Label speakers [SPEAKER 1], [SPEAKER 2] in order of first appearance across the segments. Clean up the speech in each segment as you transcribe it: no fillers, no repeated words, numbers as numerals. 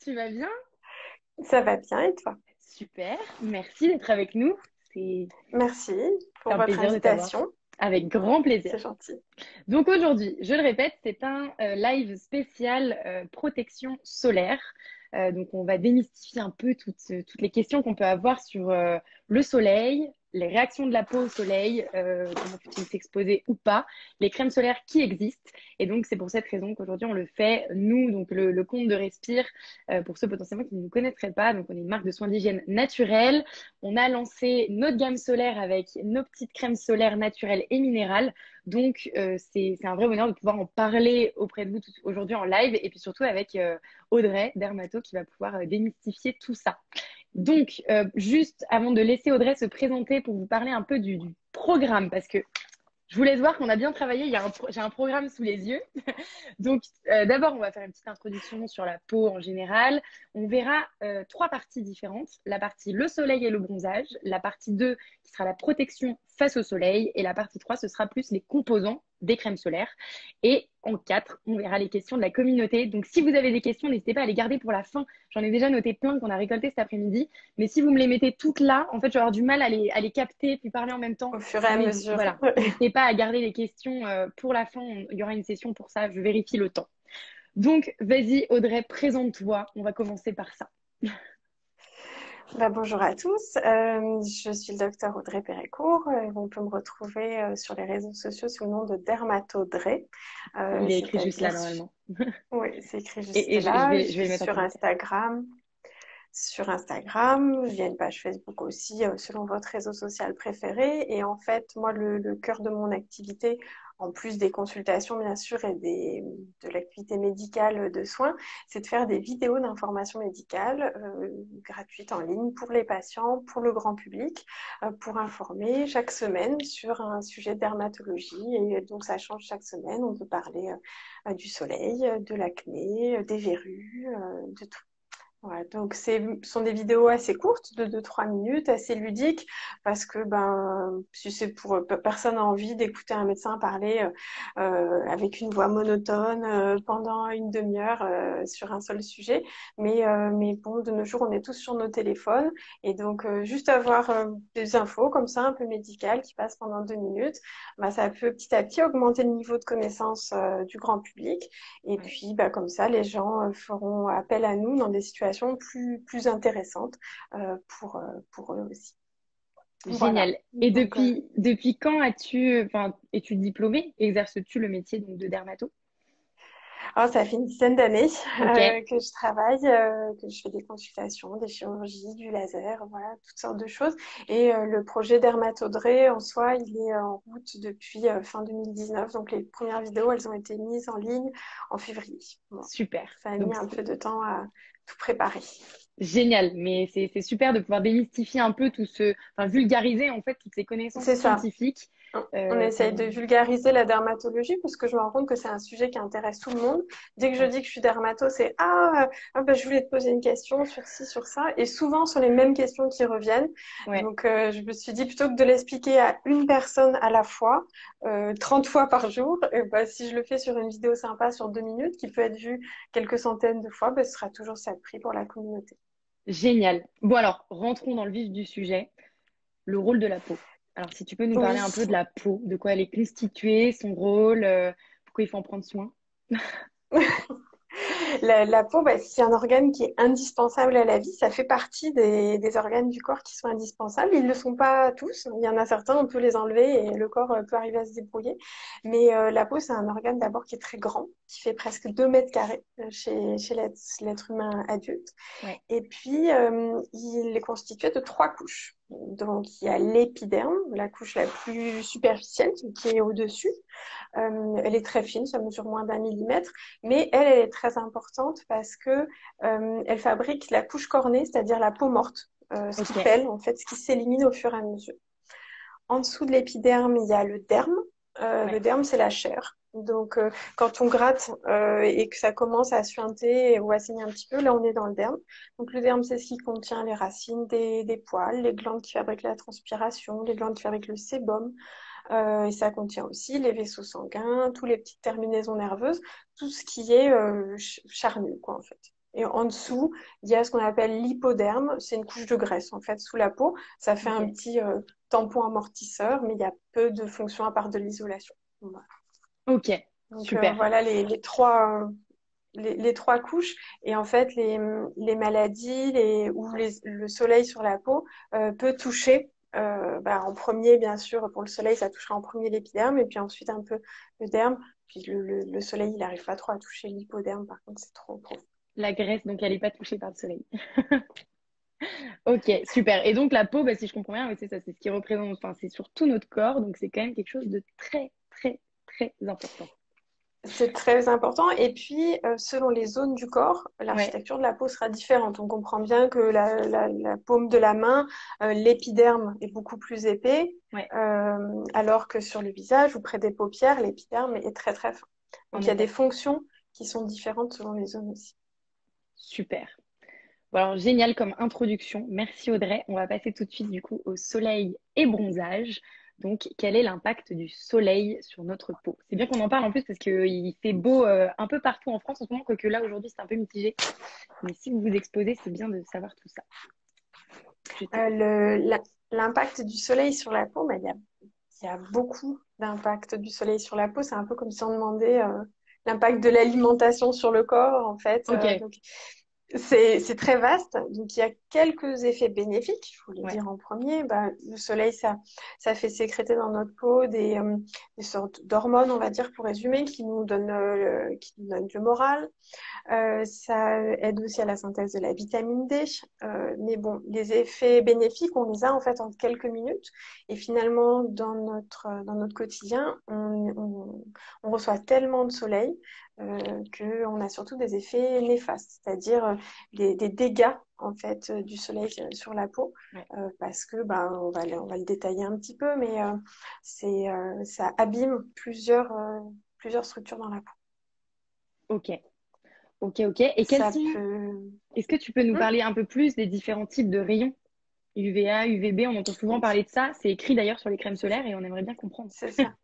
[SPEAKER 1] Tu vas bien?
[SPEAKER 2] Ça va bien et toi?
[SPEAKER 1] Super, merci d'être avec nous.
[SPEAKER 2] Merci
[SPEAKER 1] C'est
[SPEAKER 2] pour
[SPEAKER 1] un
[SPEAKER 2] votre
[SPEAKER 1] plaisir de t'avoir.
[SPEAKER 2] invitation.
[SPEAKER 1] Avec grand plaisir.
[SPEAKER 2] C'est gentil.
[SPEAKER 1] Donc aujourd'hui, je le répète, c'est un live spécial protection solaire. Donc on va démystifier un peu toutes les questions qu'on peut avoir sur le soleil, les réactions de la peau au soleil, comment faut-il s'exposer ou pas, les crèmes solaires qui existent. Et donc c'est pour cette raison qu'aujourd'hui on le fait, nous, donc le compte de Respire, pour ceux potentiellement qui ne nous connaîtraient pas. Donc on est une marque de soins d'hygiène naturelle. On a lancé notre gamme solaire avec nos petites crèmes solaires naturelles et minérales. Donc, c'est un vrai bonheur de pouvoir en parler auprès de vous aujourd'hui en live et puis surtout avec Audrey Dermato qui va pouvoir démystifier tout ça. Donc, juste avant de laisser Audrey se présenter pour vous parler un peu du programme, parce que je vous laisse voir qu'on a bien travaillé. J'ai un programme sous les yeux. Donc, d'abord, on va faire une petite introduction sur la peau en général. On verra trois parties différentes. La partie le soleil et le bronzage. La partie 2 qui sera la protection face au soleil. Et la partie 3 ce sera plus les composants des crèmes solaires. Et en 4 on verra les questions de la communauté. Donc, si vous avez des questions, n'hésitez pas à les garder pour la fin. J'en ai déjà noté plein qu'on a récolté cet après-midi. Mais si vous me les mettez toutes là, en fait, je vais avoir du mal à les capter puis parler en même temps.
[SPEAKER 2] Au fur et à
[SPEAKER 1] Mais
[SPEAKER 2] mesure.
[SPEAKER 1] voilà, n'hésitez pas à garder les questions pour la fin. Il y aura une session pour ça. Je vérifie le temps. Donc, vas-y, Audrey, présente-toi. On va commencer par ça.
[SPEAKER 2] Bonjour à tous. Je suis le docteur Audrey Pérécourt. On peut me retrouver sur les réseaux sociaux sous le nom de Dermatodré,
[SPEAKER 1] Il est écrit juste là,
[SPEAKER 2] c'est-à-dire,
[SPEAKER 1] normalement.
[SPEAKER 2] oui, c'est écrit juste
[SPEAKER 1] Je
[SPEAKER 2] là. Je
[SPEAKER 1] je vais
[SPEAKER 2] suis
[SPEAKER 1] le mettre en
[SPEAKER 2] sur
[SPEAKER 1] commentaire.
[SPEAKER 2] Instagram. Sur Instagram, il y a une page Facebook aussi, selon votre réseau social préféré. Et en fait, moi, le cœur de mon activité, en plus des consultations, bien sûr, et de l'activité médicale de soins, c'est de faire des vidéos d'information médicale gratuites en ligne pour les patients, pour le grand public, pour informer chaque semaine sur un sujet de dermatologie. Et donc, ça change chaque semaine. On peut parler du soleil, de l'acné, des verrues, de tout. Ouais, donc ce sont des vidéos assez courtes, de 2-3 minutes, assez ludiques, parce que si c'est pour personne n'a envie d'écouter un médecin parler avec une voix monotone pendant une demi-heure sur un seul sujet. Mais bon, de nos jours, on est tous sur nos téléphones, et donc juste avoir des infos comme ça, un peu médicales, qui passent pendant 2 minutes, ça peut petit à petit augmenter le niveau de connaissance du grand public. Et
[SPEAKER 1] Ouais.
[SPEAKER 2] puis, comme ça, les gens feront appel à nous dans des situations plus intéressantes pour eux aussi. Voilà.
[SPEAKER 1] Génial. Et
[SPEAKER 2] Donc,
[SPEAKER 1] depuis quand enfin, es-tu diplômée? Exerces-tu le métier donc, de dermato?
[SPEAKER 2] ça fait une dizaine d'années
[SPEAKER 1] Ok,
[SPEAKER 2] que je travaille, que je fais des consultations, des chirurgies, du laser, voilà, toutes sortes de choses. Et le projet Dermatodré, en soi, il est en route depuis fin 2019. Donc, les premières vidéos, elles ont été mises en ligne en février. Bon,
[SPEAKER 1] super.
[SPEAKER 2] ça a mis
[SPEAKER 1] Donc,
[SPEAKER 2] un peu de temps à tout préparer.
[SPEAKER 1] génial. Mais c'est super de pouvoir démystifier un peu enfin, vulgariser en fait toutes ces connaissances
[SPEAKER 2] C'est ça.
[SPEAKER 1] scientifiques.
[SPEAKER 2] On essaye de
[SPEAKER 1] Qu'on-
[SPEAKER 2] vulgariser la dermatologie parce que je me rends compte que c'est un sujet qui intéresse tout le monde. Dès que je
[SPEAKER 1] Ouais,
[SPEAKER 2] dis que je suis dermato, c'est je voulais te poser une question sur ci, sur ça. Et souvent, ce sont les mêmes questions qui reviennent.
[SPEAKER 1] ouais.
[SPEAKER 2] Donc, je me suis dit plutôt que de l'expliquer à une personne à la fois, 30 fois par jour, si je le fais sur une vidéo sympa sur 2 minutes qui peut être vue quelques centaines de fois, ce sera toujours ça de prix pour la communauté.
[SPEAKER 1] Génial. Bon alors, rentrons dans le vif du sujet, le rôle de la peau. Alors, si tu peux nous parler
[SPEAKER 2] Oui.
[SPEAKER 1] un peu de la peau, de quoi elle est constituée, son rôle, pourquoi il faut en prendre soin.
[SPEAKER 2] La peau, c'est un organe qui est indispensable à la vie. Ça fait partie des organes du corps qui sont indispensables. Ils ne le sont pas tous. Il y en a certains, on peut les enlever et le corps peut arriver à se débrouiller. Mais la peau, c'est un organe d'abord qui est très grand, qui fait presque 2 mètres carrés chez l'être humain adulte.
[SPEAKER 1] Ouais,
[SPEAKER 2] Et puis, il est constitué de 3 couches. Donc, il y a l'épiderme, la couche la plus superficielle, qui est au-dessus. Elle est très fine, ça mesure moins d'1 millimètre, mais elle est très importante parce que elle fabrique la couche cornée, c'est-à-dire la peau morte, ce qui
[SPEAKER 1] ok,
[SPEAKER 2] pèle, en fait, ce qui s'élimine au fur et à mesure. En dessous de l'épiderme, il y a le derme. Le
[SPEAKER 1] ouais,
[SPEAKER 2] derme, c'est la chair. Donc, quand on gratte et que ça commence à suinter ou à saigner un petit peu, là, on est dans le derme. Donc, le derme, c'est ce qui contient les racines des poils, les glandes qui fabriquent la transpiration, les glandes qui fabriquent le sébum. Et ça contient aussi les vaisseaux sanguins, toutes les petites terminaisons nerveuses, tout ce qui est charnu, quoi, en fait. Et en dessous, il y a ce qu'on appelle l'hypoderme. C'est une couche de graisse, en fait, sous la peau. Ça fait un
[SPEAKER 1] Ok,
[SPEAKER 2] petit tampon amortisseur, mais il y a peu de fonctions à part de l'isolation. Voilà.
[SPEAKER 1] ok,
[SPEAKER 2] Donc,
[SPEAKER 1] super.
[SPEAKER 2] voilà les trois couches. Et en fait, les maladies le soleil sur la peau peut toucher. En premier, bien sûr, pour le soleil, ça touchera en premier l'épiderme, et puis ensuite un peu le derme. Puis le soleil, il n'arrive pas trop à toucher l'hypoderme, par contre, c'est trop profond.
[SPEAKER 1] La graisse, donc elle n'est pas touchée par le soleil. Ok, super. Et donc la peau, bah, si je comprends bien, oui, c'est ça, c'est ce qui représente, enfin, c'est sur tout notre corps, donc c'est quand même quelque chose de très, très, très important.
[SPEAKER 2] C'est très important. Et puis, selon les zones du corps,
[SPEAKER 1] Ouais,
[SPEAKER 2] l'architecture de la peau sera différente. On comprend bien que la paume de la main, l'épiderme est beaucoup plus épais,
[SPEAKER 1] ouais,
[SPEAKER 2] alors que sur le visage ou près des paupières, l'épiderme est très très fin.
[SPEAKER 1] en
[SPEAKER 2] Donc, il y a des
[SPEAKER 1] effet.
[SPEAKER 2] fonctions qui sont différentes selon les zones aussi.
[SPEAKER 1] Super. Bon, alors, génial comme introduction. Merci Audrey. On va passer tout de suite du coup au soleil et bronzage. Donc, quel est l'impact du soleil sur notre peau? C'est bien qu'on en parle en plus parce qu'il fait beau un peu partout en France en ce moment, quoique là aujourd'hui c'est un peu mitigé. Mais si vous vous exposez, c'est bien de savoir tout ça. Je
[SPEAKER 2] Euh,
[SPEAKER 1] t'écoute.
[SPEAKER 2] le- la- L'impact du soleil sur la peau, il y a beaucoup d'impact du soleil sur la peau. C'est un peu comme si on demandait l'impact de l'alimentation sur le corps, en fait.
[SPEAKER 1] Ok,
[SPEAKER 2] Donc, c'est très vaste. Donc, il y a quelques effets bénéfiques. Il faut les
[SPEAKER 1] ouais,
[SPEAKER 2] dire en premier. Le soleil, ça fait sécréter dans notre peau des sortes d'hormones, on va dire, pour résumer, qui nous donnent le moral. Ça aide aussi à la synthèse de la vitamine D. Mais bon, les effets bénéfiques, on les a en fait en quelques minutes. Et finalement, dans notre quotidien, on reçoit tellement de soleil qu'on a surtout des effets néfastes, c'est-à-dire des dégâts en fait du soleil sur la peau.
[SPEAKER 1] ouais.
[SPEAKER 2] Parce que on va le détailler un petit peu, mais ça abîme plusieurs structures dans la peau.
[SPEAKER 1] Ok, ok, ok. Et quels
[SPEAKER 2] Ça
[SPEAKER 1] sont...
[SPEAKER 2] peut...
[SPEAKER 1] Est-ce que tu peux nous
[SPEAKER 2] Hmm.
[SPEAKER 1] parler un peu plus des différents types de rayons? UVA, UVB, on entend souvent
[SPEAKER 2] Oui,
[SPEAKER 1] parler de ça. C'est écrit d'ailleurs sur les crèmes
[SPEAKER 2] c'est ça.
[SPEAKER 1] solaires et on aimerait bien comprendre.
[SPEAKER 2] C'est ça.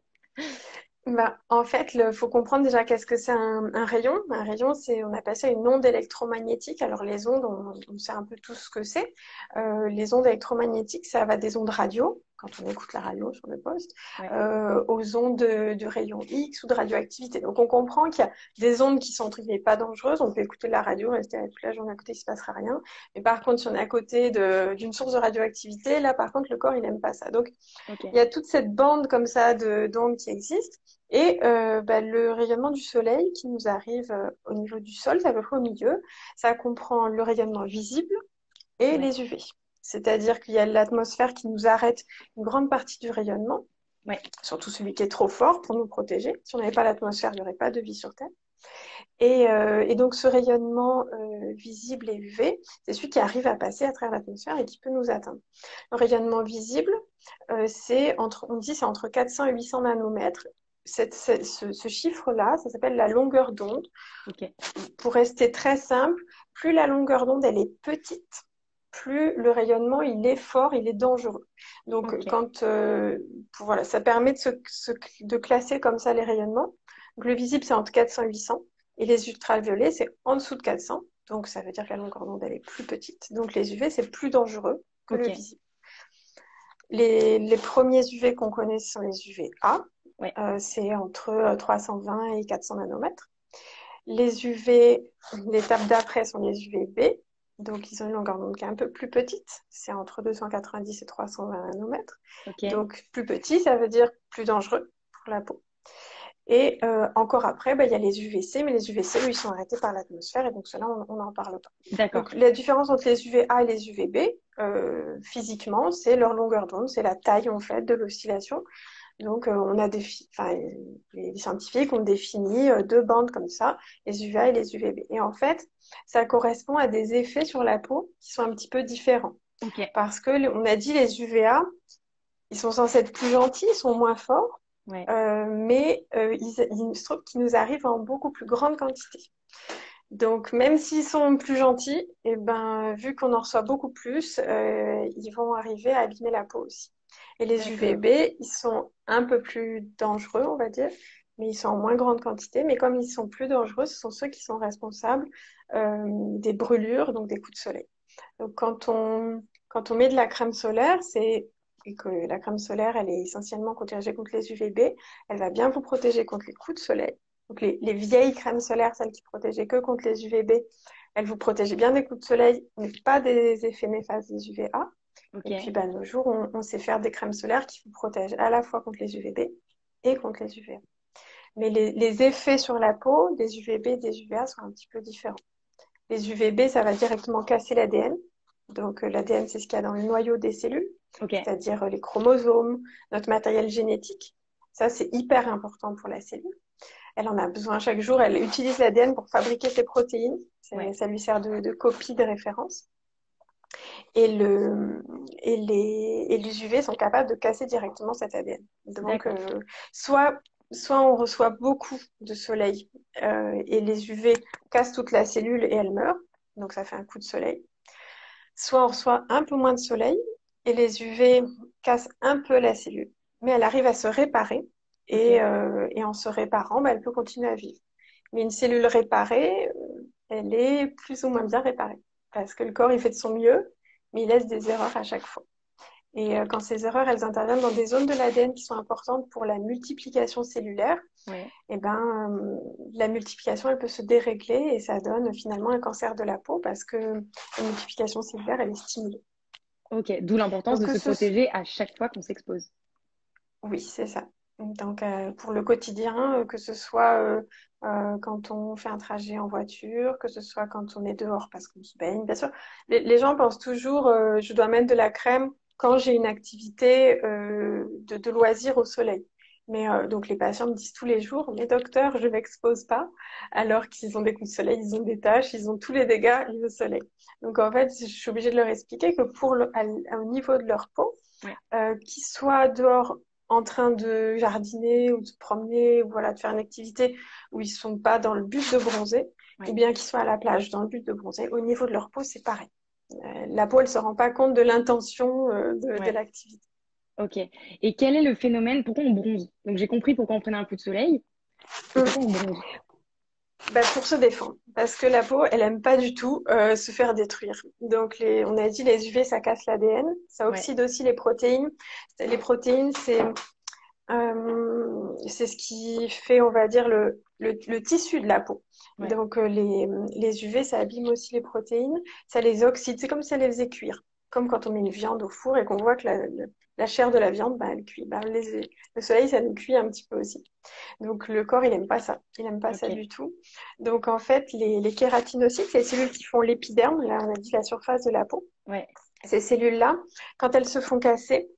[SPEAKER 2] En fait, il faut comprendre déjà qu'est-ce que c'est un rayon. Un rayon, on appelle ça une onde électromagnétique. Alors les ondes, on sait un peu tout ce que c'est. Les ondes électromagnétiques, ça va des ondes radio, quand on écoute la radio sur le poste,
[SPEAKER 1] Ouais,
[SPEAKER 2] aux ondes de rayons X ou de radioactivité. Donc on comprend qu'il y a des ondes qui sont entre guillemets pas dangereuses. On peut écouter la radio, rester toute la journée à côté, il se passera rien. Mais par contre, si on est à côté d'une source de radioactivité, là par contre, le corps, il aime pas ça. Donc il y
[SPEAKER 1] ok.
[SPEAKER 2] a toute cette bande comme ça d'ondes qui existe. Et le rayonnement du soleil qui nous arrive au niveau du sol, c'est à peu près au milieu. Ça comprend le rayonnement visible et
[SPEAKER 1] Ouais,
[SPEAKER 2] les UV. C'est-à-dire qu'il y a l'atmosphère qui nous arrête une grande partie du rayonnement,
[SPEAKER 1] ouais,
[SPEAKER 2] surtout celui qui est trop fort pour nous protéger. Si on n'avait pas l'atmosphère, il n'y aurait pas de vie sur Terre. Et donc ce rayonnement visible et UV, c'est celui qui arrive à passer à travers l'atmosphère et qui peut nous atteindre. Le rayonnement visible, on dit c'est entre 400 et 800 nanomètres. Ce chiffre-là, ça s'appelle la longueur d'onde.
[SPEAKER 1] ok,
[SPEAKER 2] Pour rester très simple, plus la longueur d'onde elle est petite, plus le rayonnement il est fort, il est dangereux. Donc
[SPEAKER 1] ok,
[SPEAKER 2] voilà, ça permet de classer comme ça les rayonnements. Donc, le visible c'est entre 400 et 800 et les ultraviolets c'est en dessous de 400. Donc ça veut dire que la longueur d'onde elle est plus petite. Donc les UV c'est plus dangereux que le
[SPEAKER 1] ok,
[SPEAKER 2] visible. Les premiers UV qu'on connaît sont les UVA.
[SPEAKER 1] ouais,
[SPEAKER 2] C'est entre 320 et 400 nanomètres. Les UV, l'étape d'après sont les UVB. Donc, ils ont une longueur d'onde qui est un peu plus petite. C'est entre 290 et 320 nanomètres.
[SPEAKER 1] ok,
[SPEAKER 2] Donc, plus petit, ça veut dire plus dangereux pour la peau. Et encore après, il y a les UVC, mais les UVC, eux, ils sont arrêtés par l'atmosphère, et donc cela, on n'en parle pas. Donc,
[SPEAKER 1] d'accord,
[SPEAKER 2] la différence entre les UVA et les UVB, physiquement, c'est leur longueur d'onde, c'est la taille, en fait, de l'oscillation. Donc, les scientifiques ont défini deux bandes comme ça, les UVA et les UVB. Et en fait, ça correspond à des effets sur la peau qui sont un petit peu différents.
[SPEAKER 1] ok,
[SPEAKER 2] Parce que on a dit les UVA, ils sont censés être plus gentils, ils sont moins forts,
[SPEAKER 1] ouais,
[SPEAKER 2] mais il se trouve qu'ils nous arrivent en beaucoup plus grande quantité. Donc, même s'ils sont plus gentils, et ben, vu qu'on en reçoit beaucoup plus, ils vont arriver à abîmer la peau aussi. Et les
[SPEAKER 1] d'accord,
[SPEAKER 2] UVB, ils sont un peu plus dangereux, on va dire, mais ils sont en moins grande quantité. Mais comme ils sont plus dangereux, ce sont ceux qui sont responsables des brûlures, donc des coups de soleil. Donc quand on met de la crème solaire, et que la crème solaire, elle est essentiellement protégée contre les UVB, elle va bien vous protéger contre les coups de soleil. Donc les vieilles crèmes solaires, celles qui protégeaient que contre les UVB, elles vous protègent bien des coups de soleil, mais pas des effets néfastes des UVA. Et puis,
[SPEAKER 1] Ok.
[SPEAKER 2] nos jours, on sait faire des crèmes solaires qui vous protègent à la fois contre les UVB et contre les UVA. Mais les effets sur la peau des UVB et des UVA sont un petit peu différents. Les UVB, ça va directement casser l'ADN. Donc, l'ADN, c'est ce qu'il y a dans le noyau des cellules,
[SPEAKER 1] Ok.
[SPEAKER 2] c'est-à-dire les chromosomes, notre matériel génétique. Ça, c'est hyper important pour la cellule. Elle en a besoin chaque jour. Elle utilise l'ADN pour fabriquer ses protéines.
[SPEAKER 1] Ouais.
[SPEAKER 2] Ça lui sert de copie de référence. Et, les UV sont capables de casser directement cet ADN. Donc,
[SPEAKER 1] D'accord.
[SPEAKER 2] soit on reçoit beaucoup de soleil et les UV cassent toute la cellule et elle meurt. Donc, ça fait un coup de soleil. Soit on reçoit un peu moins de soleil et les UV cassent un peu la cellule. Mais elle arrive à se réparer
[SPEAKER 1] Ok.
[SPEAKER 2] et en se réparant, elle peut continuer à vivre. Mais une cellule réparée, elle est plus ou moins bien réparée. Parce que le corps, il fait de son mieux, mais il laisse des erreurs à chaque fois. Et quand ces erreurs, elles interviennent dans des zones de l'ADN qui sont importantes pour la multiplication cellulaire,
[SPEAKER 1] Ouais.
[SPEAKER 2] et la multiplication, elle peut se dérégler et ça donne finalement un cancer de la peau parce que la multiplication cellulaire, elle est stimulée.
[SPEAKER 1] Ok. D'où l'importance
[SPEAKER 2] Donc,
[SPEAKER 1] de se protéger à chaque fois qu'on s'expose.
[SPEAKER 2] oui, c'est ça. Donc, pour le quotidien, que ce soit quand on fait un trajet en voiture, que ce soit quand on est dehors parce qu'on se baigne. Bien sûr, les gens pensent toujours, je dois mettre de la crème quand j'ai une activité de loisir au soleil. Mais donc, les patients me disent tous les jours, mais docteur, je ne m'expose pas, alors qu'ils ont des coups de soleil, ils ont des taches, ils ont tous les dégâts liés au soleil. Donc, en fait, je suis obligée de leur expliquer que au niveau de leur peau,
[SPEAKER 1] Ouais.
[SPEAKER 2] qu'ils soient dehors en train de jardiner ou de se promener ou voilà, de faire une activité où ils sont pas dans le but de bronzer, ou
[SPEAKER 1] Ouais.
[SPEAKER 2] bien qu'ils soient à la plage dans le but de bronzer, au niveau de leur peau, c'est pareil. La peau, elle se rend pas compte de l'intention de
[SPEAKER 1] Ouais.
[SPEAKER 2] l'activité.
[SPEAKER 1] Ok. Et quel est le phénomène? Pourquoi on bronze? Donc j'ai compris pourquoi on prenait un coup de soleil. Et pourquoi on bronze?
[SPEAKER 2] Pour se défendre, parce que la peau, elle aime pas du tout se faire détruire. Donc, on a dit les UV, ça casse l'ADN, ça
[SPEAKER 1] Ouais.
[SPEAKER 2] oxyde aussi les protéines. Les protéines, c'est ce qui fait, on va dire, le tissu de la peau.
[SPEAKER 1] Ouais.
[SPEAKER 2] Donc, les UV, ça abîme aussi les protéines, ça les oxyde. C'est comme si ça les faisait cuire. Comme quand on met une viande au four et qu'on voit que la chair de la viande, elle cuit. Le soleil, ça nous cuit un petit peu aussi. Donc, le corps, il aime pas ça. Il aime pas ça
[SPEAKER 1] Ok.
[SPEAKER 2] du tout. Donc, en fait, les kératinocytes, les cellules qui font l'épiderme, là, on a dit la surface de la peau,
[SPEAKER 1] Ouais.
[SPEAKER 2] ces cellules-là, quand elles se font casser,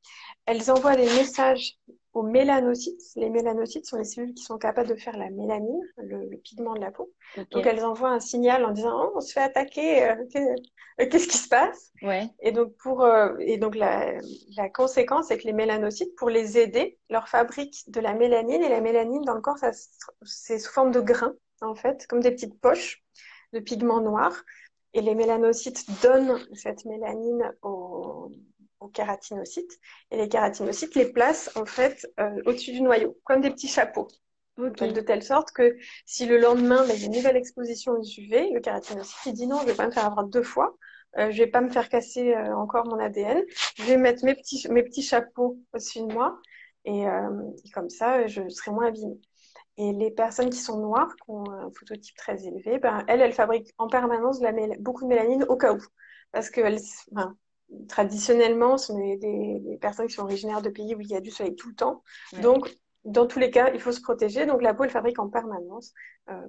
[SPEAKER 2] elles envoient des messages aux mélanocytes. Les mélanocytes sont les cellules qui sont capables de faire la mélanine, le pigment de la peau. Donc,
[SPEAKER 1] Ok.
[SPEAKER 2] elles envoient un signal en disant, oh, on se fait attaquer, qu'est-ce qui se passe?
[SPEAKER 1] Ouais.
[SPEAKER 2] Et donc la conséquence, c'est que les mélanocytes, pour les aider, leur fabriquent de la mélanine. Et la mélanine, dans le corps, c'est sous forme de grains, en fait, comme des petites poches de pigments noirs. Et les mélanocytes donnent cette mélanine aux kératinocytes. Et les kératinocytes les placent, en fait, au-dessus du noyau, comme des petits chapeaux. En
[SPEAKER 1] Ok.
[SPEAKER 2] fait, de telle sorte que si le lendemain, il y a une nouvelle exposition aux UV, le kératinocyte, il dit non, je ne vais pas me faire avoir deux fois. Je ne vais pas me faire casser encore mon ADN. Je vais mettre mes petits chapeaux au-dessus de moi. Et comme ça, je serai moins abîmée. Et les personnes qui sont noires, qui ont un phototype très élevé, elles fabriquent en permanence beaucoup de mélanine au cas où. Parce que traditionnellement, ce sont des personnes qui sont originaires de pays où il y a du soleil tout le temps.
[SPEAKER 1] Ouais.
[SPEAKER 2] Donc, dans tous les cas, il faut se protéger. Donc, la peau, elle fabrique en permanence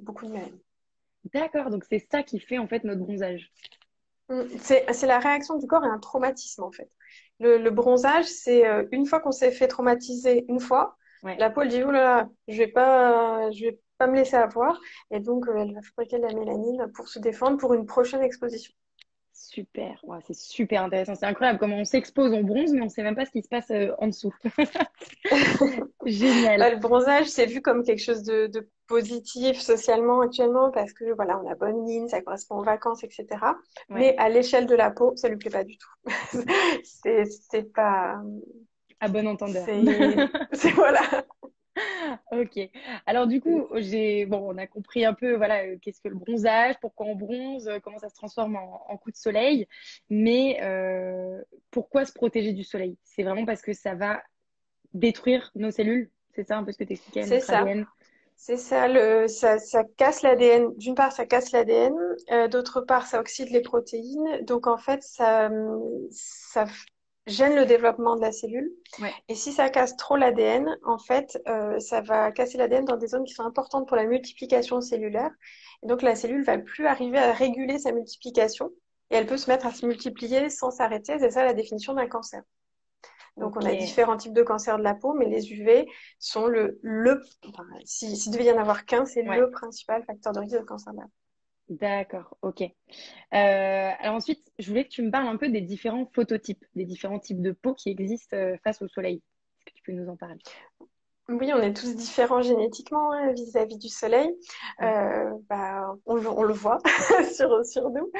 [SPEAKER 2] beaucoup de mélanine.
[SPEAKER 1] D'accord. Donc c'est ça qui fait en fait notre bronzage.
[SPEAKER 2] C'est la réaction du corps à un traumatisme, en fait. Le bronzage, c'est une fois qu'on s'est fait traumatiser une fois,
[SPEAKER 1] Ouais.
[SPEAKER 2] la peau, elle dit, oh là là, je vais pas me laisser avoir. Et donc, elle va fabriquer de la mélanine pour se défendre pour une prochaine exposition.
[SPEAKER 1] Super. Ouais, c'est super intéressant. C'est incroyable comment on s'expose, on bronze, mais on sait même pas ce qui se passe en dessous. Génial.
[SPEAKER 2] Le bronzage, c'est vu comme quelque chose de positif socialement actuellement parce que voilà, on a bonne mine, ça correspond aux vacances, etc.
[SPEAKER 1] Ouais.
[SPEAKER 2] Mais à l'échelle de la peau, ça lui plaît pas du tout. C'est pas,
[SPEAKER 1] À bon entendeur.
[SPEAKER 2] c'est voilà.
[SPEAKER 1] Ok. Alors du coup, on a compris un peu, voilà, qu'est-ce que le bronzage, pourquoi on bronze, comment ça se transforme en coup de soleil. Mais pourquoi se protéger du soleil? C'est vraiment parce que ça va détruire nos cellules. C'est ça un peu ce que tu expliquais,
[SPEAKER 2] C'est
[SPEAKER 1] notre
[SPEAKER 2] ça.
[SPEAKER 1] ADN.
[SPEAKER 2] C'est ça, ça casse l'ADN. D'une part, ça casse l'ADN, d'autre part, ça oxyde les protéines. Donc, en fait, ça gêne le développement de la cellule.
[SPEAKER 1] Ouais.
[SPEAKER 2] Et si ça casse trop l'ADN, en fait, ça va casser l'ADN dans des zones qui sont importantes pour la multiplication cellulaire. Et donc, la cellule va plus arriver à réguler sa multiplication et elle peut se mettre à se multiplier sans s'arrêter. C'est ça la définition d'un cancer. Donc, on
[SPEAKER 1] Ok.
[SPEAKER 2] a différents types de cancers de la peau, mais les UV sont enfin, s'il devait y en avoir qu'un, c'est
[SPEAKER 1] Ouais.
[SPEAKER 2] le principal facteur de risque de cancer de la peau.
[SPEAKER 1] D'accord. Ok. Alors ensuite, je voulais que tu me parles un peu des différents phototypes, des différents types de peau qui existent face au soleil. Est-ce que tu peux nous en parler?
[SPEAKER 2] Oui, on est tous différents génétiquement hein, vis-à-vis du soleil.
[SPEAKER 1] Ouais.
[SPEAKER 2] On le voit sur nous.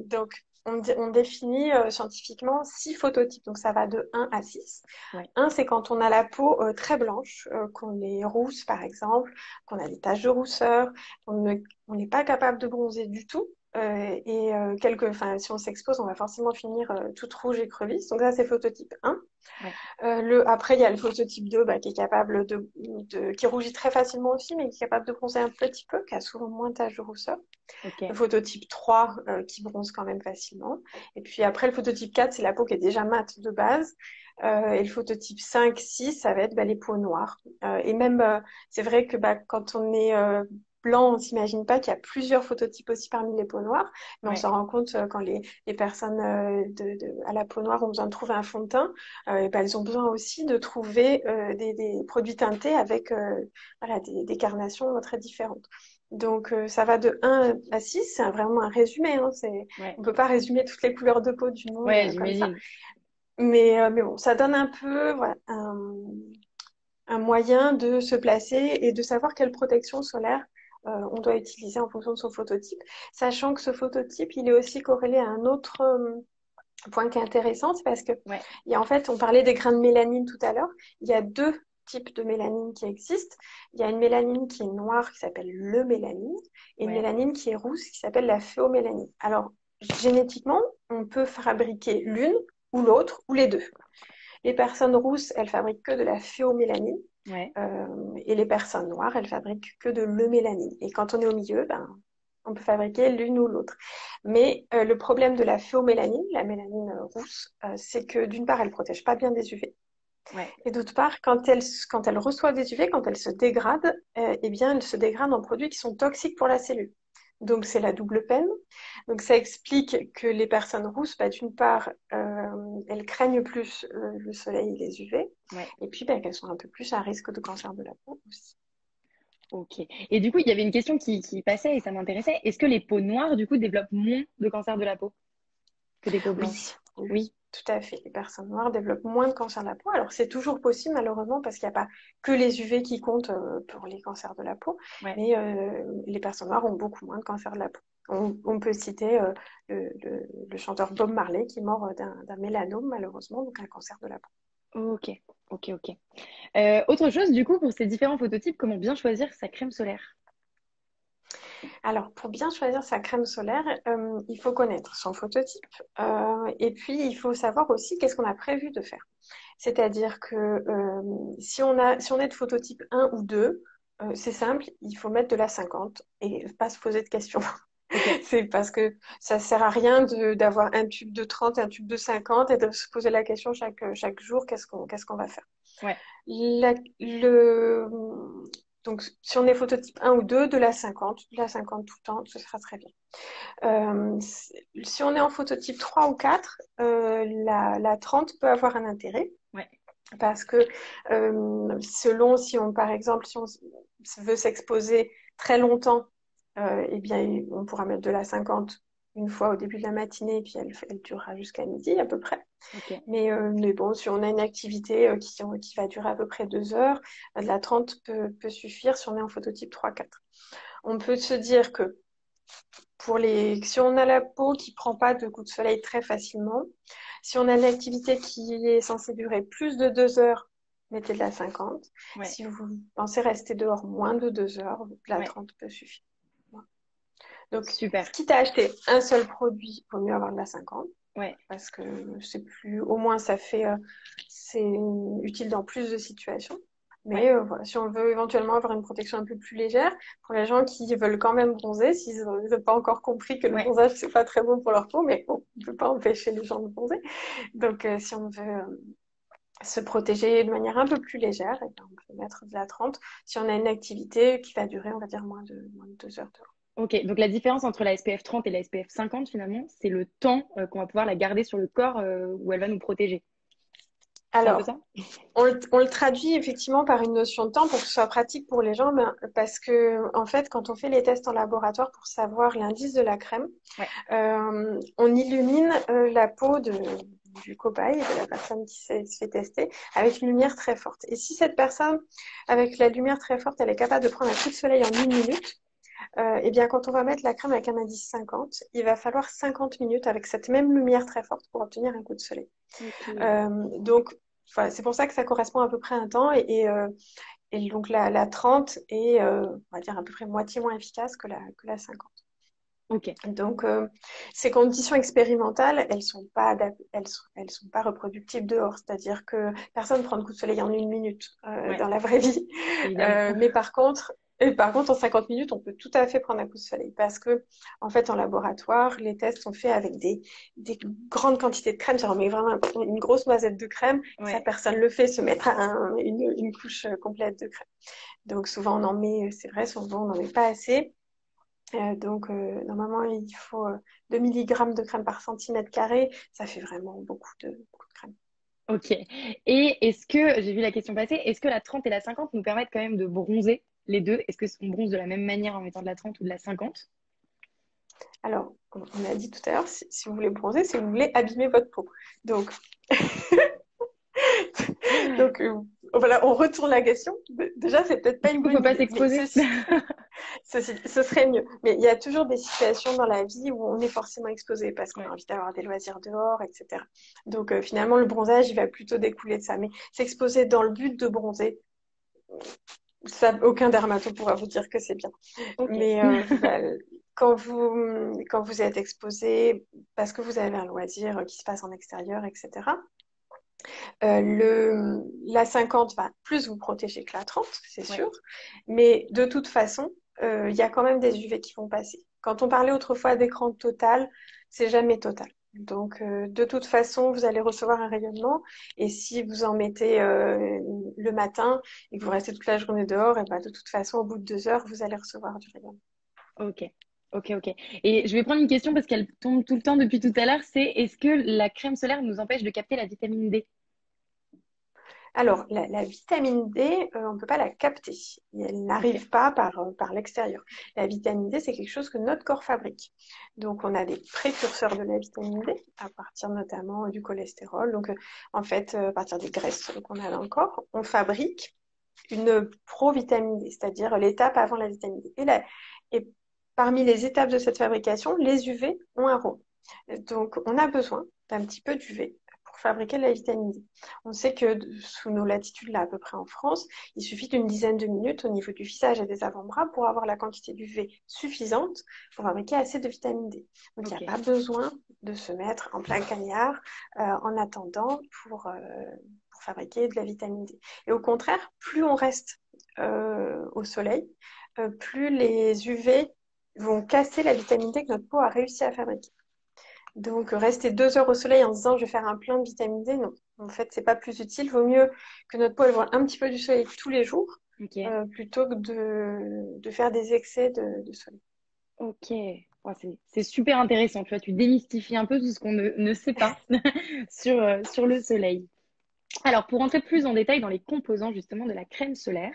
[SPEAKER 2] Donc, on définit scientifiquement 6 phototypes. Donc, ça va de 1 à 6.
[SPEAKER 1] Ouais.
[SPEAKER 2] 1, c'est quand on a la peau très blanche, qu'on est rousse, par exemple, qu'on a des taches de rousseur, on n'est pas capable de bronzer du tout. Enfin, si on s'expose, on va forcément finir toute rouge et crevisse. Donc, ça, c'est phototype 1.
[SPEAKER 1] Ouais.
[SPEAKER 2] Après, il y a le phototype 2 qui est capable qui rougit très facilement aussi, mais qui est capable de bronzer un petit peu, qui a souvent moins de taches de rousseur. Le
[SPEAKER 1] Ok.
[SPEAKER 2] phototype 3 qui bronze quand même facilement. Et puis après, le phototype 4, c'est la peau qui est déjà mate de base. Et le phototype 5, 6, ça va être les peaux noires. Et même, c'est vrai que quand on est blanc, on s'imagine pas qu'il y a plusieurs phototypes aussi parmi les peaux noires, mais on
[SPEAKER 1] Ouais.
[SPEAKER 2] s'en rend compte quand les personnes à la peau noire ont besoin de trouver un fond de teint, elles ont besoin aussi de trouver des produits teintés avec voilà, des carnations très différentes. Donc, ça va de 1 à 6, c'est vraiment un résumé. Hein,
[SPEAKER 1] Ouais.
[SPEAKER 2] on ne peut pas résumer toutes les couleurs de peau du monde
[SPEAKER 1] Ouais,
[SPEAKER 2] comme ça.
[SPEAKER 1] j'imagine.
[SPEAKER 2] Mais bon, ça donne un peu voilà, un moyen de se placer et de savoir quelle protection solaire on doit utiliser en fonction de son phototype. Sachant que ce phototype, il est aussi corrélé à un autre point qui est intéressant, c'est parce que
[SPEAKER 1] Ouais.
[SPEAKER 2] en fait, on parlait des grains de mélanine tout à l'heure. Il y a 2 types de mélanine qui existent. Il y a une mélanine qui est noire qui s'appelle le mélanine et une
[SPEAKER 1] Ouais.
[SPEAKER 2] mélanine qui est rousse qui s'appelle la phéomélanine. Alors, génétiquement, on peut fabriquer l'une ou l'autre ou les deux. Les personnes rousses, elles fabriquent que de la phéomélanine
[SPEAKER 1] Ouais.
[SPEAKER 2] et les personnes noires, elles fabriquent que de l'eumélanine. Et quand on est au milieu, on peut fabriquer l'une ou l'autre. Mais le problème de la phéomélanine, la mélanine rousse, c'est que d'une part, elle ne protège pas bien des UV.
[SPEAKER 1] Ouais.
[SPEAKER 2] Et d'autre part, quand elle reçoit des UV, quand elle se dégrade, eh bien, elle se dégrade en produits qui sont toxiques pour la cellule. Donc, c'est la double peine. Donc, ça explique que les personnes rousses, d'une part, elles craignent plus le soleil et les UV,
[SPEAKER 1] Ouais.
[SPEAKER 2] et puis qu'elles sont un peu plus à risque de cancer de la peau aussi.
[SPEAKER 1] Ok. Et du coup, il y avait une question qui passait et ça m'intéressait. Est-ce que les peaux noires, du coup, développent moins de cancer de la peau que des peaux
[SPEAKER 2] Oui,
[SPEAKER 1] blanches?
[SPEAKER 2] oui,
[SPEAKER 1] Oui.
[SPEAKER 2] tout à fait. Les personnes noires développent moins de cancer de la peau. Alors, c'est toujours possible, malheureusement, parce qu'il n'y a pas que les UV qui comptent pour les cancers de la peau,
[SPEAKER 1] Ouais.
[SPEAKER 2] mais les personnes noires ont beaucoup moins de cancer de la peau. On peut citer le chanteur Bob Marley qui est mort d'un mélanome, malheureusement, donc un cancer de la peau.
[SPEAKER 1] Ok. Ok. Ok. Autre chose, du coup, pour ces différents phototypes, comment bien choisir sa crème solaire?
[SPEAKER 2] Alors, pour bien choisir sa crème solaire, il faut connaître son phototype et puis il faut savoir aussi qu'est-ce qu'on a prévu de faire. C'est-à-dire que si on est de phototype 1 ou 2, c'est simple, il faut mettre de la 50 et pas se poser de questions.
[SPEAKER 1] Ok.
[SPEAKER 2] C'est parce que ça sert à rien d'avoir un tube de 30 et un tube de 50 et de se poser la question chaque jour, qu'est-ce qu'on va faire.
[SPEAKER 1] Ouais.
[SPEAKER 2] La- le, donc, si on est phototype 1 ou 2, de la 50 tout le temps, ce sera très bien. Si on est en phototype 3 ou 4, la 30 peut avoir un intérêt
[SPEAKER 1] Ouais.
[SPEAKER 2] parce que selon si on, par exemple, si on veut s'exposer très longtemps, eh bien, on pourra mettre de la 50 une fois au début de la matinée, et puis elle durera jusqu'à midi à peu près.
[SPEAKER 1] Ok.
[SPEAKER 2] Mais bon, si on a une activité qui va durer à peu près 2 heures, de la 30 peut suffire si on est en phototype 3-4. On peut se dire que si on a la peau qui prend pas de coups de soleil très facilement, si on a une activité qui est censée durer plus de 2 heures, mettez de la 50.
[SPEAKER 1] Ouais,
[SPEAKER 2] Si vous pensez rester dehors moins de 2 heures, de la
[SPEAKER 1] ouais,
[SPEAKER 2] 30 peut suffire. Voilà. Donc,
[SPEAKER 1] super.
[SPEAKER 2] quitte à acheter un seul produit, il vaut mieux avoir de la 50
[SPEAKER 1] Ouais,
[SPEAKER 2] parce que c'est plus, au moins ça fait, c'est utile dans plus de situations.
[SPEAKER 1] ouais,
[SPEAKER 2] Mais voilà, si on veut éventuellement avoir une protection un peu plus légère, pour les gens qui veulent quand même bronzer, s'ils n'ont pas encore compris que le
[SPEAKER 1] ouais.
[SPEAKER 2] bronzage c'est pas très bon pour leur peau, mais bon, on ne peut pas empêcher les gens de bronzer. Donc si on veut se protéger de manière un peu plus légère, eh ben, on peut mettre de la 30 si on a une activité qui va durer, on va dire, moins de 2 heures de
[SPEAKER 1] Ok, donc la différence entre la SPF 30 et la SPF 50, finalement, c'est le temps qu'on va pouvoir la garder sur le corps où elle va nous protéger. C'est un peu
[SPEAKER 2] Alors,
[SPEAKER 1] ça?
[SPEAKER 2] on le traduit effectivement par une notion de temps pour que ce soit pratique pour les gens, parce que en fait, quand on fait les tests en laboratoire pour savoir l'indice de la crème,
[SPEAKER 1] Ouais,
[SPEAKER 2] on illumine la peau du cobaye, de la personne qui se fait tester, avec une lumière très forte. Et si cette personne, avec la lumière très forte, elle est capable de prendre un coup de soleil en 1 minute, eh bien, quand on va mettre la crème avec un indice 50, il va falloir 50 minutes avec cette même lumière très forte pour obtenir un coup de soleil.
[SPEAKER 1] ok.
[SPEAKER 2] Donc, voilà, c'est pour ça que ça correspond à peu près à un temps. Et donc, la 30 est, on va dire, à peu près moitié moins efficace que la 50.
[SPEAKER 1] Ok,
[SPEAKER 2] Donc, ces conditions expérimentales, elles sont pas reproductibles dehors. C'est-à-dire que personne ne prend un coup de soleil en 1 minute
[SPEAKER 1] ouais,
[SPEAKER 2] dans la vraie vie.
[SPEAKER 1] évidemment.
[SPEAKER 2] Mais par contre, en 50 minutes, on peut tout à fait prendre un coup de soleil parce que, en fait, en laboratoire, les tests sont faits avec des grandes quantités de crème. Genre, on met vraiment une grosse noisette de crème. Ça,
[SPEAKER 1] Ouais,
[SPEAKER 2] personne le fait, se mettre une couche complète de crème. Donc, souvent, on en met, c'est vrai, souvent, on n'en met pas assez. Donc, normalement, il faut 2 milligrammes de crème par centimètre carré. Ça fait vraiment beaucoup de crème.
[SPEAKER 1] ok. Et est-ce que, j'ai vu la question passer, est-ce que la 30 et la 50 nous permettent quand même de bronzer les deux? Est-ce qu'on bronze de la même manière en mettant de la 30 ou de la 50?
[SPEAKER 2] Alors, on a dit tout à l'heure, si vous voulez bronzer, si vous voulez abîmer votre peau. Donc, donc voilà, on retourne la question. Déjà, c'est peut-être pas
[SPEAKER 1] Du
[SPEAKER 2] une
[SPEAKER 1] coup, faut
[SPEAKER 2] bonne
[SPEAKER 1] pas
[SPEAKER 2] idée. Mais
[SPEAKER 1] s'exposer.
[SPEAKER 2] ce serait mieux. Mais il y a toujours des situations dans la vie où on est forcément exposé parce qu'on a
[SPEAKER 1] Ouais,
[SPEAKER 2] envie d'avoir des loisirs dehors, etc. Donc, finalement, le bronzage, il va plutôt découler de ça. Mais s'exposer dans le but de bronzer, ça, aucun dermato pourra vous dire que c'est bien.
[SPEAKER 1] ok.
[SPEAKER 2] Mais voilà, quand vous êtes exposé parce que vous avez un loisir qui se passe en extérieur, etc., la 50 va plus vous protéger que la 30, c'est
[SPEAKER 1] Ouais,
[SPEAKER 2] sûr. Mais de toute façon, il y a quand même des UV qui vont passer. Quand on parlait autrefois d'écran total, c'est jamais total. Donc, de toute façon, vous allez recevoir un rayonnement. Et si vous en mettez le matin et que vous restez toute la journée dehors, et ben, de toute façon, au bout de 2 heures, vous allez recevoir du rayonnement.
[SPEAKER 1] ok. Ok, ok. Et je vais prendre une question parce qu'elle tombe tout le temps depuis tout à l'heure, c'est est-ce que la crème solaire nous empêche de capter la vitamine D?
[SPEAKER 2] Alors, la vitamine D, on ne peut pas la capter. Elle
[SPEAKER 1] Ok,
[SPEAKER 2] n'arrive pas par l'extérieur. La vitamine D, c'est quelque chose que notre corps fabrique. Donc, on a des précurseurs de la vitamine D, à partir notamment du cholestérol. Donc, en fait, à partir des graisses qu'on a dans le corps, on fabrique une provitamine D, c'est-à-dire l'étape avant la vitamine D. Et parmi les étapes de cette fabrication, les UV ont un rôle. Donc, on a besoin d'un petit peu d'UV pour fabriquer de la vitamine D. On sait que sous nos latitudes, là, à peu près en France, il suffit d'une dizaine de minutes au niveau du visage et des avant-bras pour avoir la quantité d'UV suffisante pour fabriquer assez de vitamine D. Donc, il n'y a
[SPEAKER 1] ok,
[SPEAKER 2] pas besoin de se mettre en plein cagnard en attendant pour fabriquer de la vitamine D. Et au contraire, plus on reste au soleil, plus les UV vont casser la vitamine D que notre peau a réussi à fabriquer. Donc, rester 2 heures au soleil en se disant je vais faire un plein de vitamine D, non. En fait, c'est pas plus utile. Vaut mieux que notre peau elle voit un petit peu du soleil tous les jours
[SPEAKER 1] ok,
[SPEAKER 2] plutôt que de faire des excès de soleil.
[SPEAKER 1] ok. Ouais, c'est super intéressant. Tu vois, tu démystifies un peu tout ce qu'on ne sait pas sur le soleil. Alors, pour entrer plus en détail dans les composants justement de la crème solaire,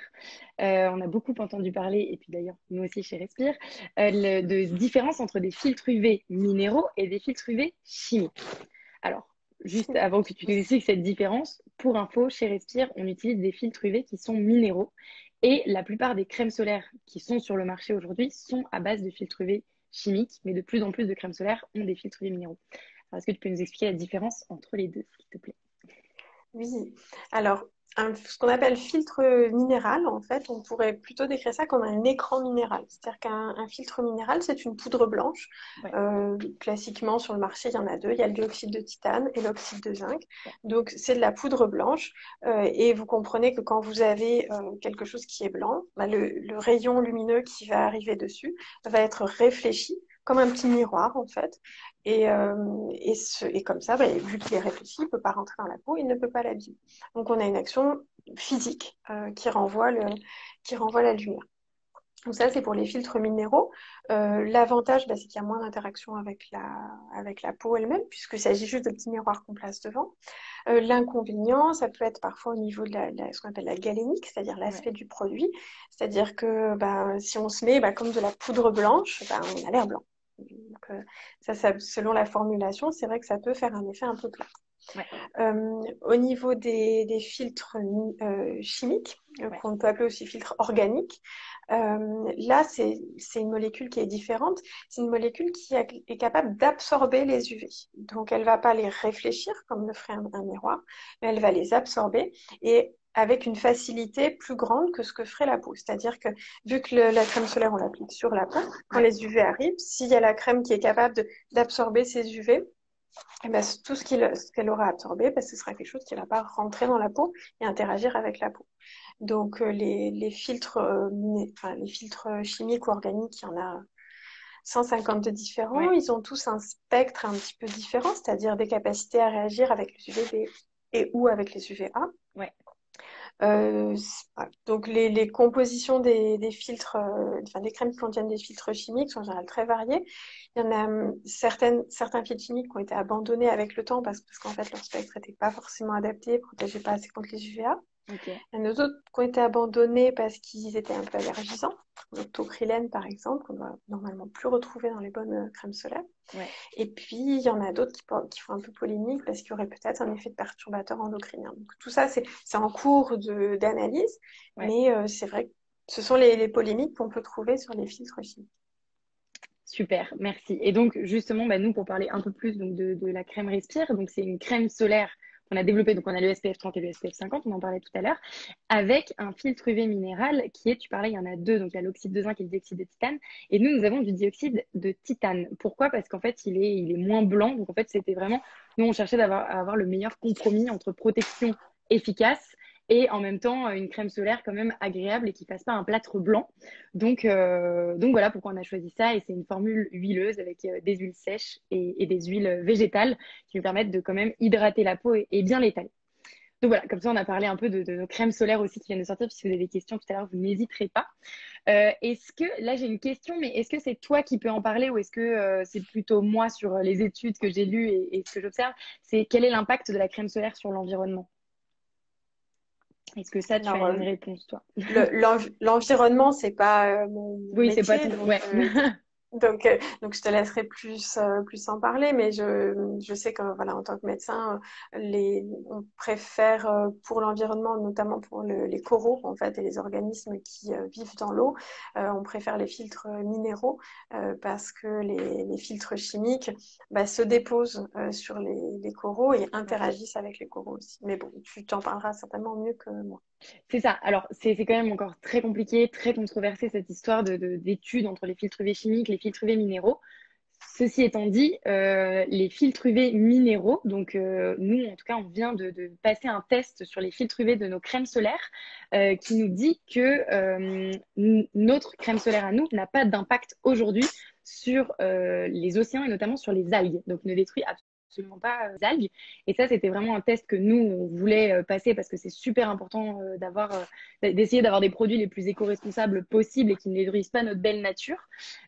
[SPEAKER 1] on a beaucoup entendu parler, et puis d'ailleurs nous aussi chez Respire, de différence entre des filtres UV minéraux et des filtres UV chimiques. Alors, juste avant que tu nous expliques cette différence, pour info, chez Respire, on utilise des filtres UV qui sont minéraux, et la plupart des crèmes solaires qui sont sur le marché aujourd'hui sont à base de filtres UV chimiques, mais de plus en plus de crèmes solaires ont des filtres UV minéraux. Alors, est-ce que tu peux nous expliquer la différence entre les deux, s'il te plaît?
[SPEAKER 2] Oui. Alors, ce qu'on appelle filtre minéral, en fait, on pourrait plutôt décrire ça comme un écran minéral. C'est-à-dire qu'un filtre minéral, c'est une poudre blanche.
[SPEAKER 1] Ouais.
[SPEAKER 2] Classiquement, sur le marché, il y en a deux. Il y a le dioxyde de titane et l'oxyde de zinc.
[SPEAKER 1] Ouais.
[SPEAKER 2] Donc, c'est de la poudre blanche. Et vous comprenez que quand vous avez quelque chose qui est blanc, bah, le rayon lumineux qui va arriver dessus va être réfléchi comme un petit miroir, en fait. Et comme ça, bah, vu qu'il est réfléchi, il ne peut pas rentrer dans la peau, il ne peut pas l'abîmer. Donc, on a une action physique qui renvoie la lumière. Donc ça, c'est pour les filtres minéraux. L'avantage, bah, c'est qu'il y a moins d'interaction avec la peau elle-même, puisqu'il s'agit juste de petits miroirs qu'on place devant. L'inconvénient, ça peut être parfois au niveau de ce qu'on appelle la galénique, c'est-à-dire
[SPEAKER 1] Ouais.
[SPEAKER 2] l'aspect du produit. C'est-à-dire que bah, si on se met comme de la poudre blanche, bah, on a l'air blanc. Donc, selon la formulation, c'est vrai que ça peut faire un effet un peu plat.
[SPEAKER 1] Ouais.
[SPEAKER 2] Au niveau des filtres chimiques,
[SPEAKER 1] Ouais.
[SPEAKER 2] qu'on peut appeler aussi filtres organiques, là, c'est une molécule qui est différente. C'est une molécule qui est capable d'absorber les UV. Donc, elle ne va pas les réfléchir comme le ferait un miroir, mais elle va les absorber et avec une facilité plus grande que ce que ferait la peau. C'est-à-dire que vu que la crème solaire, on l'applique sur la peau, quand
[SPEAKER 1] Ouais.
[SPEAKER 2] les UV arrivent, s'il y a la crème qui est capable d'absorber ces UV, eh ben, tout ce qu'elle aura absorbé, ben, ce sera quelque chose qui ne va pas rentrer dans la peau et interagir avec la peau. Donc les filtres chimiques ou organiques, il y en a 152 différents.
[SPEAKER 1] Ouais.
[SPEAKER 2] Ils ont tous un spectre un petit peu différent, c'est-à-dire des capacités à réagir avec les UVB et ou avec les UVA.
[SPEAKER 1] Ouais.
[SPEAKER 2] Donc les compositions des filtres, enfin des crèmes qui contiennent des filtres chimiques sont en général très variées. Il y en a certains filtres chimiques qui ont été abandonnés avec le temps parce qu'en fait leur spectre n'était pas forcément adapté, protégeait pas assez contre les UVA.
[SPEAKER 1] Ok.
[SPEAKER 2] Il y en a d'autres qui ont été abandonnés parce qu'ils étaient un peu allergisants. L'octocrylène par exemple, qu'on doit normalement plus retrouver dans les bonnes crèmes solaires.
[SPEAKER 1] Ouais.
[SPEAKER 2] Et puis, il y en a d'autres qui font un peu polémique parce qu'il y aurait peut-être un effet de perturbateur endocrinien. Donc, tout ça, c'est en cours d'analyse,
[SPEAKER 1] Ouais.
[SPEAKER 2] mais c'est vrai que ce sont les polémiques qu'on peut trouver sur les filtres chimiques.
[SPEAKER 1] Super, merci. Et donc, justement, bah, nous, pour parler un peu plus donc, de la crème Respire, donc c'est une crème solaire qu'on a développée, donc on a le SPF 30 et le SPF 50, on en parlait tout à l'heure, avec un filtre UV minéral qui est, tu parlais, il y en a deux, donc il y a l'oxyde de zinc et le dioxyde de titane, et nous avons du dioxyde de titane. Pourquoi? Parce qu'en fait, il est moins blanc, donc en fait, c'était vraiment, nous, on cherchait à avoir le meilleur compromis entre protection efficace et en même temps une crème solaire quand même agréable et qui fasse pas un plâtre blanc. Donc voilà pourquoi on a choisi ça. Et c'est une formule huileuse avec des huiles sèches et des huiles végétales qui nous permettent de quand même hydrater la peau et bien l'étaler. Donc voilà, comme ça on a parlé un peu de nos crèmes solaires aussi qui viennent de sortir. Si vous avez des questions tout à l'heure, vous n'hésiterez pas. Est-ce que, là j'ai une question, mais est-ce que c'est toi qui peux en parler ou est-ce que c'est plutôt moi sur les études que j'ai lues et ce que j'observe? C'est quel est l'impact de la crème solaire sur l'environnement? Est-ce que ça, tu as
[SPEAKER 2] Alors,
[SPEAKER 1] une réponse, toi?
[SPEAKER 2] l'environnement, c'est pas mon
[SPEAKER 1] Oui, c'est pas
[SPEAKER 2] métier,
[SPEAKER 1] ton. Ouais.
[SPEAKER 2] donc je te laisserai plus en parler, mais je sais que voilà, en tant que médecin, on préfère pour l'environnement, notamment pour les coraux en fait et les organismes qui vivent dans l'eau, on préfère les filtres minéraux parce que les filtres chimiques bah, se déposent sur les coraux et
[SPEAKER 1] Ouais.
[SPEAKER 2] interagissent avec les coraux aussi. Mais bon, tu t'en parleras certainement mieux que moi.
[SPEAKER 1] C'est ça. Alors, c'est quand même encore très compliqué, très controversé cette histoire d'études entre les filtres UV chimiques, les filtres UV minéraux. Ceci étant dit, les filtres UV minéraux, donc nous, en tout cas, on vient de passer un test sur les filtres UV de nos crèmes solaires qui nous dit que notre crème solaire à nous n'a pas d'impact aujourd'hui sur les océans et notamment sur les algues. Donc, ne détruit absolument pas les algues. Et ça, c'était vraiment un test que nous, on voulait passer parce que c'est super important d'essayer d'avoir des produits les plus éco-responsables possibles et qui ne détruisent pas notre belle nature.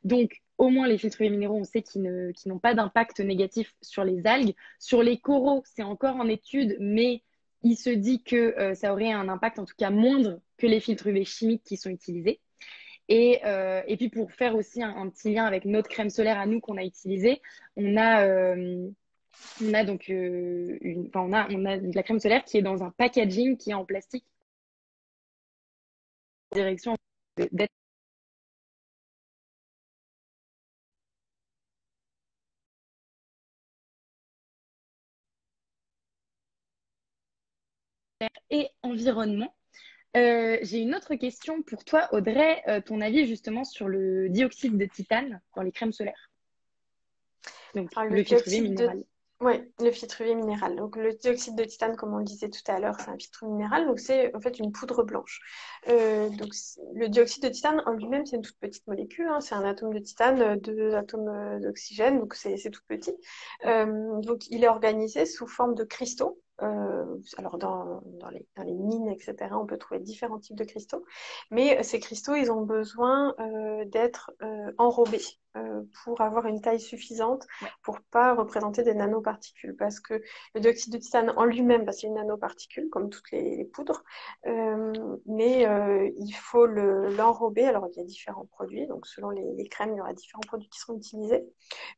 [SPEAKER 1] Donc, au moins, les filtres minéraux, on sait qu'ils n'ont pas d'impact négatif sur les algues. Sur les coraux, c'est encore en étude, mais il se dit que ça aurait un impact en tout cas moindre que les filtres UV chimiques qui sont utilisés. Et puis pour faire aussi un petit lien avec notre crème solaire à nous qu'on a utilisée, on a, on a donc on a de la crème solaire qui est dans un packaging qui est en plastique en direction d'être. et environnement. J'ai une autre question pour toi, Audrey. Ton avis justement sur le dioxyde de titane dans les crèmes solaires, donc
[SPEAKER 2] Alors, le
[SPEAKER 1] le filtre UV
[SPEAKER 2] dioxyde de...
[SPEAKER 1] minéral.
[SPEAKER 2] Ouais, le filtre UV minéral. Donc, le dioxyde de titane, comme on le disait tout à l'heure, c'est un filtre minéral. Donc, c'est en fait une poudre blanche. Le dioxyde de titane en lui-même, c'est une toute petite molécule, hein. C'est un atome de titane, deux atomes d'oxygène. Donc, c'est tout petit. Donc, il est organisé sous forme de cristaux. Alors, dans les mines, etc., on peut trouver différents types de cristaux. Mais ces cristaux, ils ont besoin d'être enrobés pour avoir une taille suffisante
[SPEAKER 1] Ouais,
[SPEAKER 2] pour pas représenter des nanoparticules. Parce que le dioxyde de titane en lui-même, bah, c'est une nanoparticule, comme toutes les poudres, mais il faut l'enrober. Alors, il y a différents produits, donc selon les crèmes, il y aura différents produits qui seront utilisés.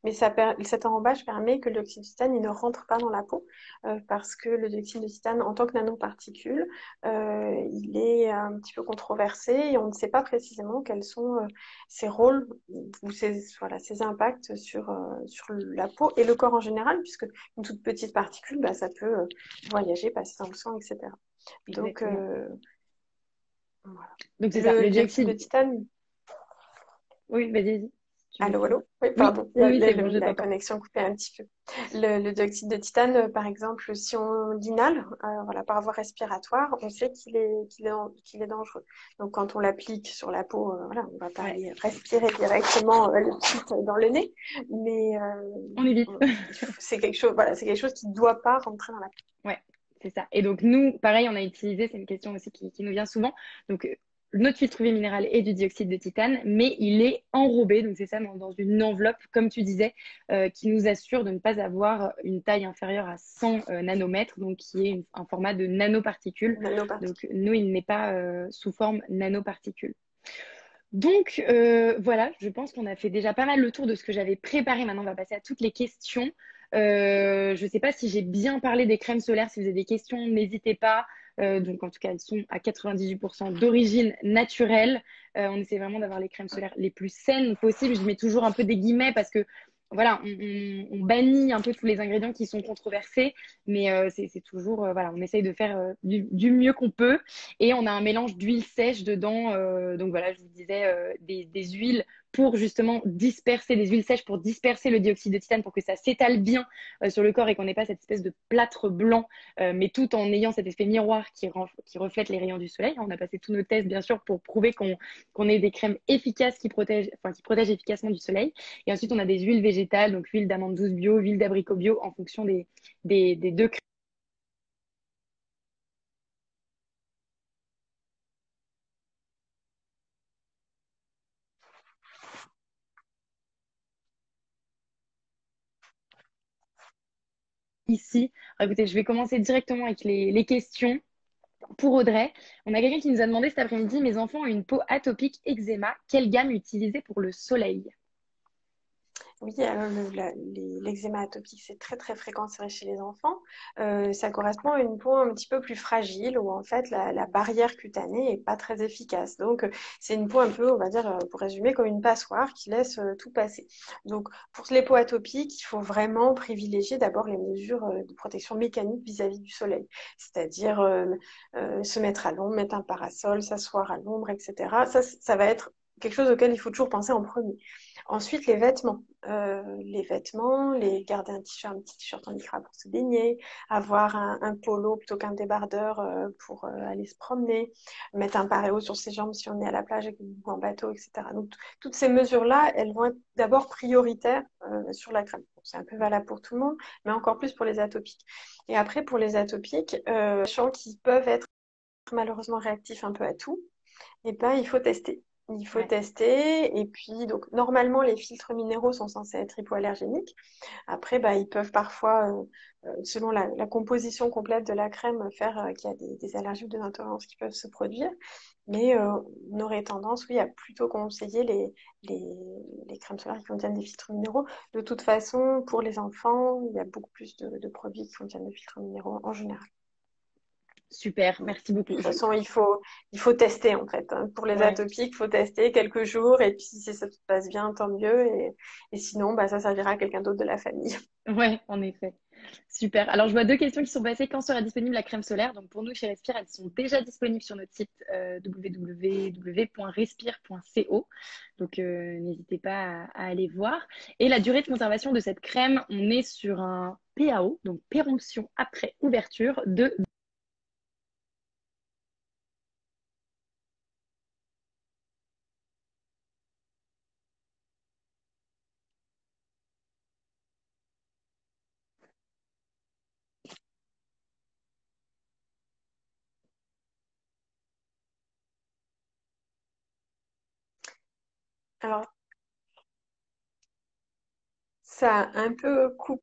[SPEAKER 2] Mais cet enrobage permet que le dioxyde de titane il ne rentre pas dans la peau, parce que le dioxyde de titane, en tant que nanoparticule, il est un petit peu controversé et on ne sait pas précisément quels sont ses rôles ou ses impacts sur la peau et le corps en général, puisque une toute petite particule, bah, ça peut voyager, passer dans le sang, etc. Donc,
[SPEAKER 1] exactement.
[SPEAKER 2] voilà.
[SPEAKER 1] Donc c'est ça,
[SPEAKER 2] Le
[SPEAKER 1] le
[SPEAKER 2] dioxyde de
[SPEAKER 1] dioxyde.
[SPEAKER 2] titane,
[SPEAKER 1] Oui, vas-y, vas-y, si tu veux
[SPEAKER 2] allô,
[SPEAKER 1] finir.
[SPEAKER 2] allô? Oui,
[SPEAKER 1] Oui,
[SPEAKER 2] pardon,
[SPEAKER 1] oui, oui, c'est bon, je
[SPEAKER 2] la
[SPEAKER 1] t'entends.
[SPEAKER 2] connexion coupait un petit peu. Le dioxyde de titane, par exemple, si on l'inhale, voilà, par voie respiratoire, on sait qu'il est dangereux. Donc, quand on l'applique sur la peau, voilà, on va pas
[SPEAKER 1] Ouais,
[SPEAKER 2] aller respirer directement le titre dans le nez, mais
[SPEAKER 1] on évite.
[SPEAKER 2] c'est quelque chose, voilà, c'est quelque chose qui ne doit pas rentrer dans la peau.
[SPEAKER 1] Ouais, c'est ça. Et donc, nous, pareil, on a utilisé, c'est une question aussi qui nous vient souvent. Donc, notre filtre UV minéral est du dioxyde de titane, mais il est enrobé, donc c'est ça, dans une enveloppe, comme tu disais, qui nous assure de ne pas avoir une taille inférieure à 100 nanomètres, donc qui est un format de nanoparticules. Donc,
[SPEAKER 2] Nanoparticules.
[SPEAKER 1] nous, il n'est pas sous forme nanoparticules. Donc voilà, je pense qu'on a fait déjà pas mal le tour de ce que j'avais préparé. Maintenant, on va passer à toutes les questions. Je ne sais pas si j'ai bien parlé des crèmes solaires. Si vous avez des questions, n'hésitez pas. Donc en tout cas, elles sont à 98% d'origine naturelle. On essaie vraiment d'avoir les crèmes solaires les plus saines possibles. Je mets toujours un peu des guillemets parce que voilà, on bannit un peu tous les ingrédients qui sont controversés, mais c'est toujours voilà, on essaye de faire du mieux qu'on peut. Et on a un mélange d'huile sèche dedans. Donc voilà, je vous disais des huiles pour justement disperser, des huiles sèches pour disperser le dioxyde de titane pour que ça s'étale bien sur le corps et qu'on n'ait pas cette espèce de plâtre blanc, mais tout en ayant cet effet miroir qui reflète les rayons du soleil. On a passé tous nos tests, bien sûr, pour prouver qu'on ait des crèmes efficaces qui protègent efficacement du soleil. Et ensuite, on a des huiles végétales, donc huile d'amande douce bio, huile d'abricot bio, en fonction des deux crèmes. Ici, alors, écoutez, je vais commencer directement avec les questions. Pour Audrey, on a quelqu'un qui nous a demandé cet après-midi, mes enfants ont une peau atopique eczéma, quelle gamme utiliser pour le soleil?
[SPEAKER 2] Oui, alors l'eczéma atopique, c'est très très fréquent, c'est vrai, chez les enfants. Ça correspond à une peau un petit peu plus fragile où en fait la barrière cutanée est pas très efficace. Donc c'est une peau un peu, on va dire, pour résumer, comme une passoire qui laisse tout passer. Donc pour les peaux atopiques, il faut vraiment privilégier d'abord les mesures de protection mécanique vis-à-vis du soleil, c'est-à-dire se mettre à l'ombre, mettre un parasol, s'asseoir à l'ombre, etc. Ça va être quelque chose auquel il faut toujours penser en premier. Ensuite, les vêtements. Garder un petit t-shirt en lycra pour se baigner, avoir un polo plutôt qu'un débardeur pour aller se promener, mettre un paréo sur ses jambes si on est à la plage ou en bateau, etc. Donc, toutes ces mesures-là, elles vont être d'abord prioritaires sur la crème. Bon, c'est un peu valable pour tout le monde, mais encore plus pour les atopiques. Et après, pour les atopiques, sachant qu'ils peuvent être malheureusement réactifs un peu à tout, et ben, il faut tester. Il faut
[SPEAKER 1] Ouais.
[SPEAKER 2] tester. Et puis, donc, normalement, les filtres minéraux sont censés être hypoallergéniques. Après, bah, ils peuvent parfois, selon la composition complète de la crème, faire qu'il y a des allergies ou des intolérances qui peuvent se produire. Mais on aurait tendance, oui, à plutôt conseiller les, les crèmes solaires qui contiennent des filtres minéraux. De toute façon, pour les enfants, il y a beaucoup plus de produits qui contiennent des filtres minéraux en général.
[SPEAKER 1] Super, merci beaucoup.
[SPEAKER 2] De toute façon, il faut tester en fait, hein. Pour les
[SPEAKER 1] Ouais,
[SPEAKER 2] atopiques, il faut tester quelques jours et puis si ça se passe bien, tant mieux. Et sinon, bah, ça servira à quelqu'un d'autre de la famille.
[SPEAKER 1] ouais, en effet. Super. Alors, je vois deux questions qui sont passées. Quand sera disponible la crème solaire? Donc, pour nous, chez Respire, elles sont déjà disponibles sur notre site www.respire.co. Donc, n'hésitez pas à aller voir. Et la durée de conservation de cette crème, on est sur un PAO, donc péremption après ouverture, de...
[SPEAKER 2] Alors, ça a un peu coupé.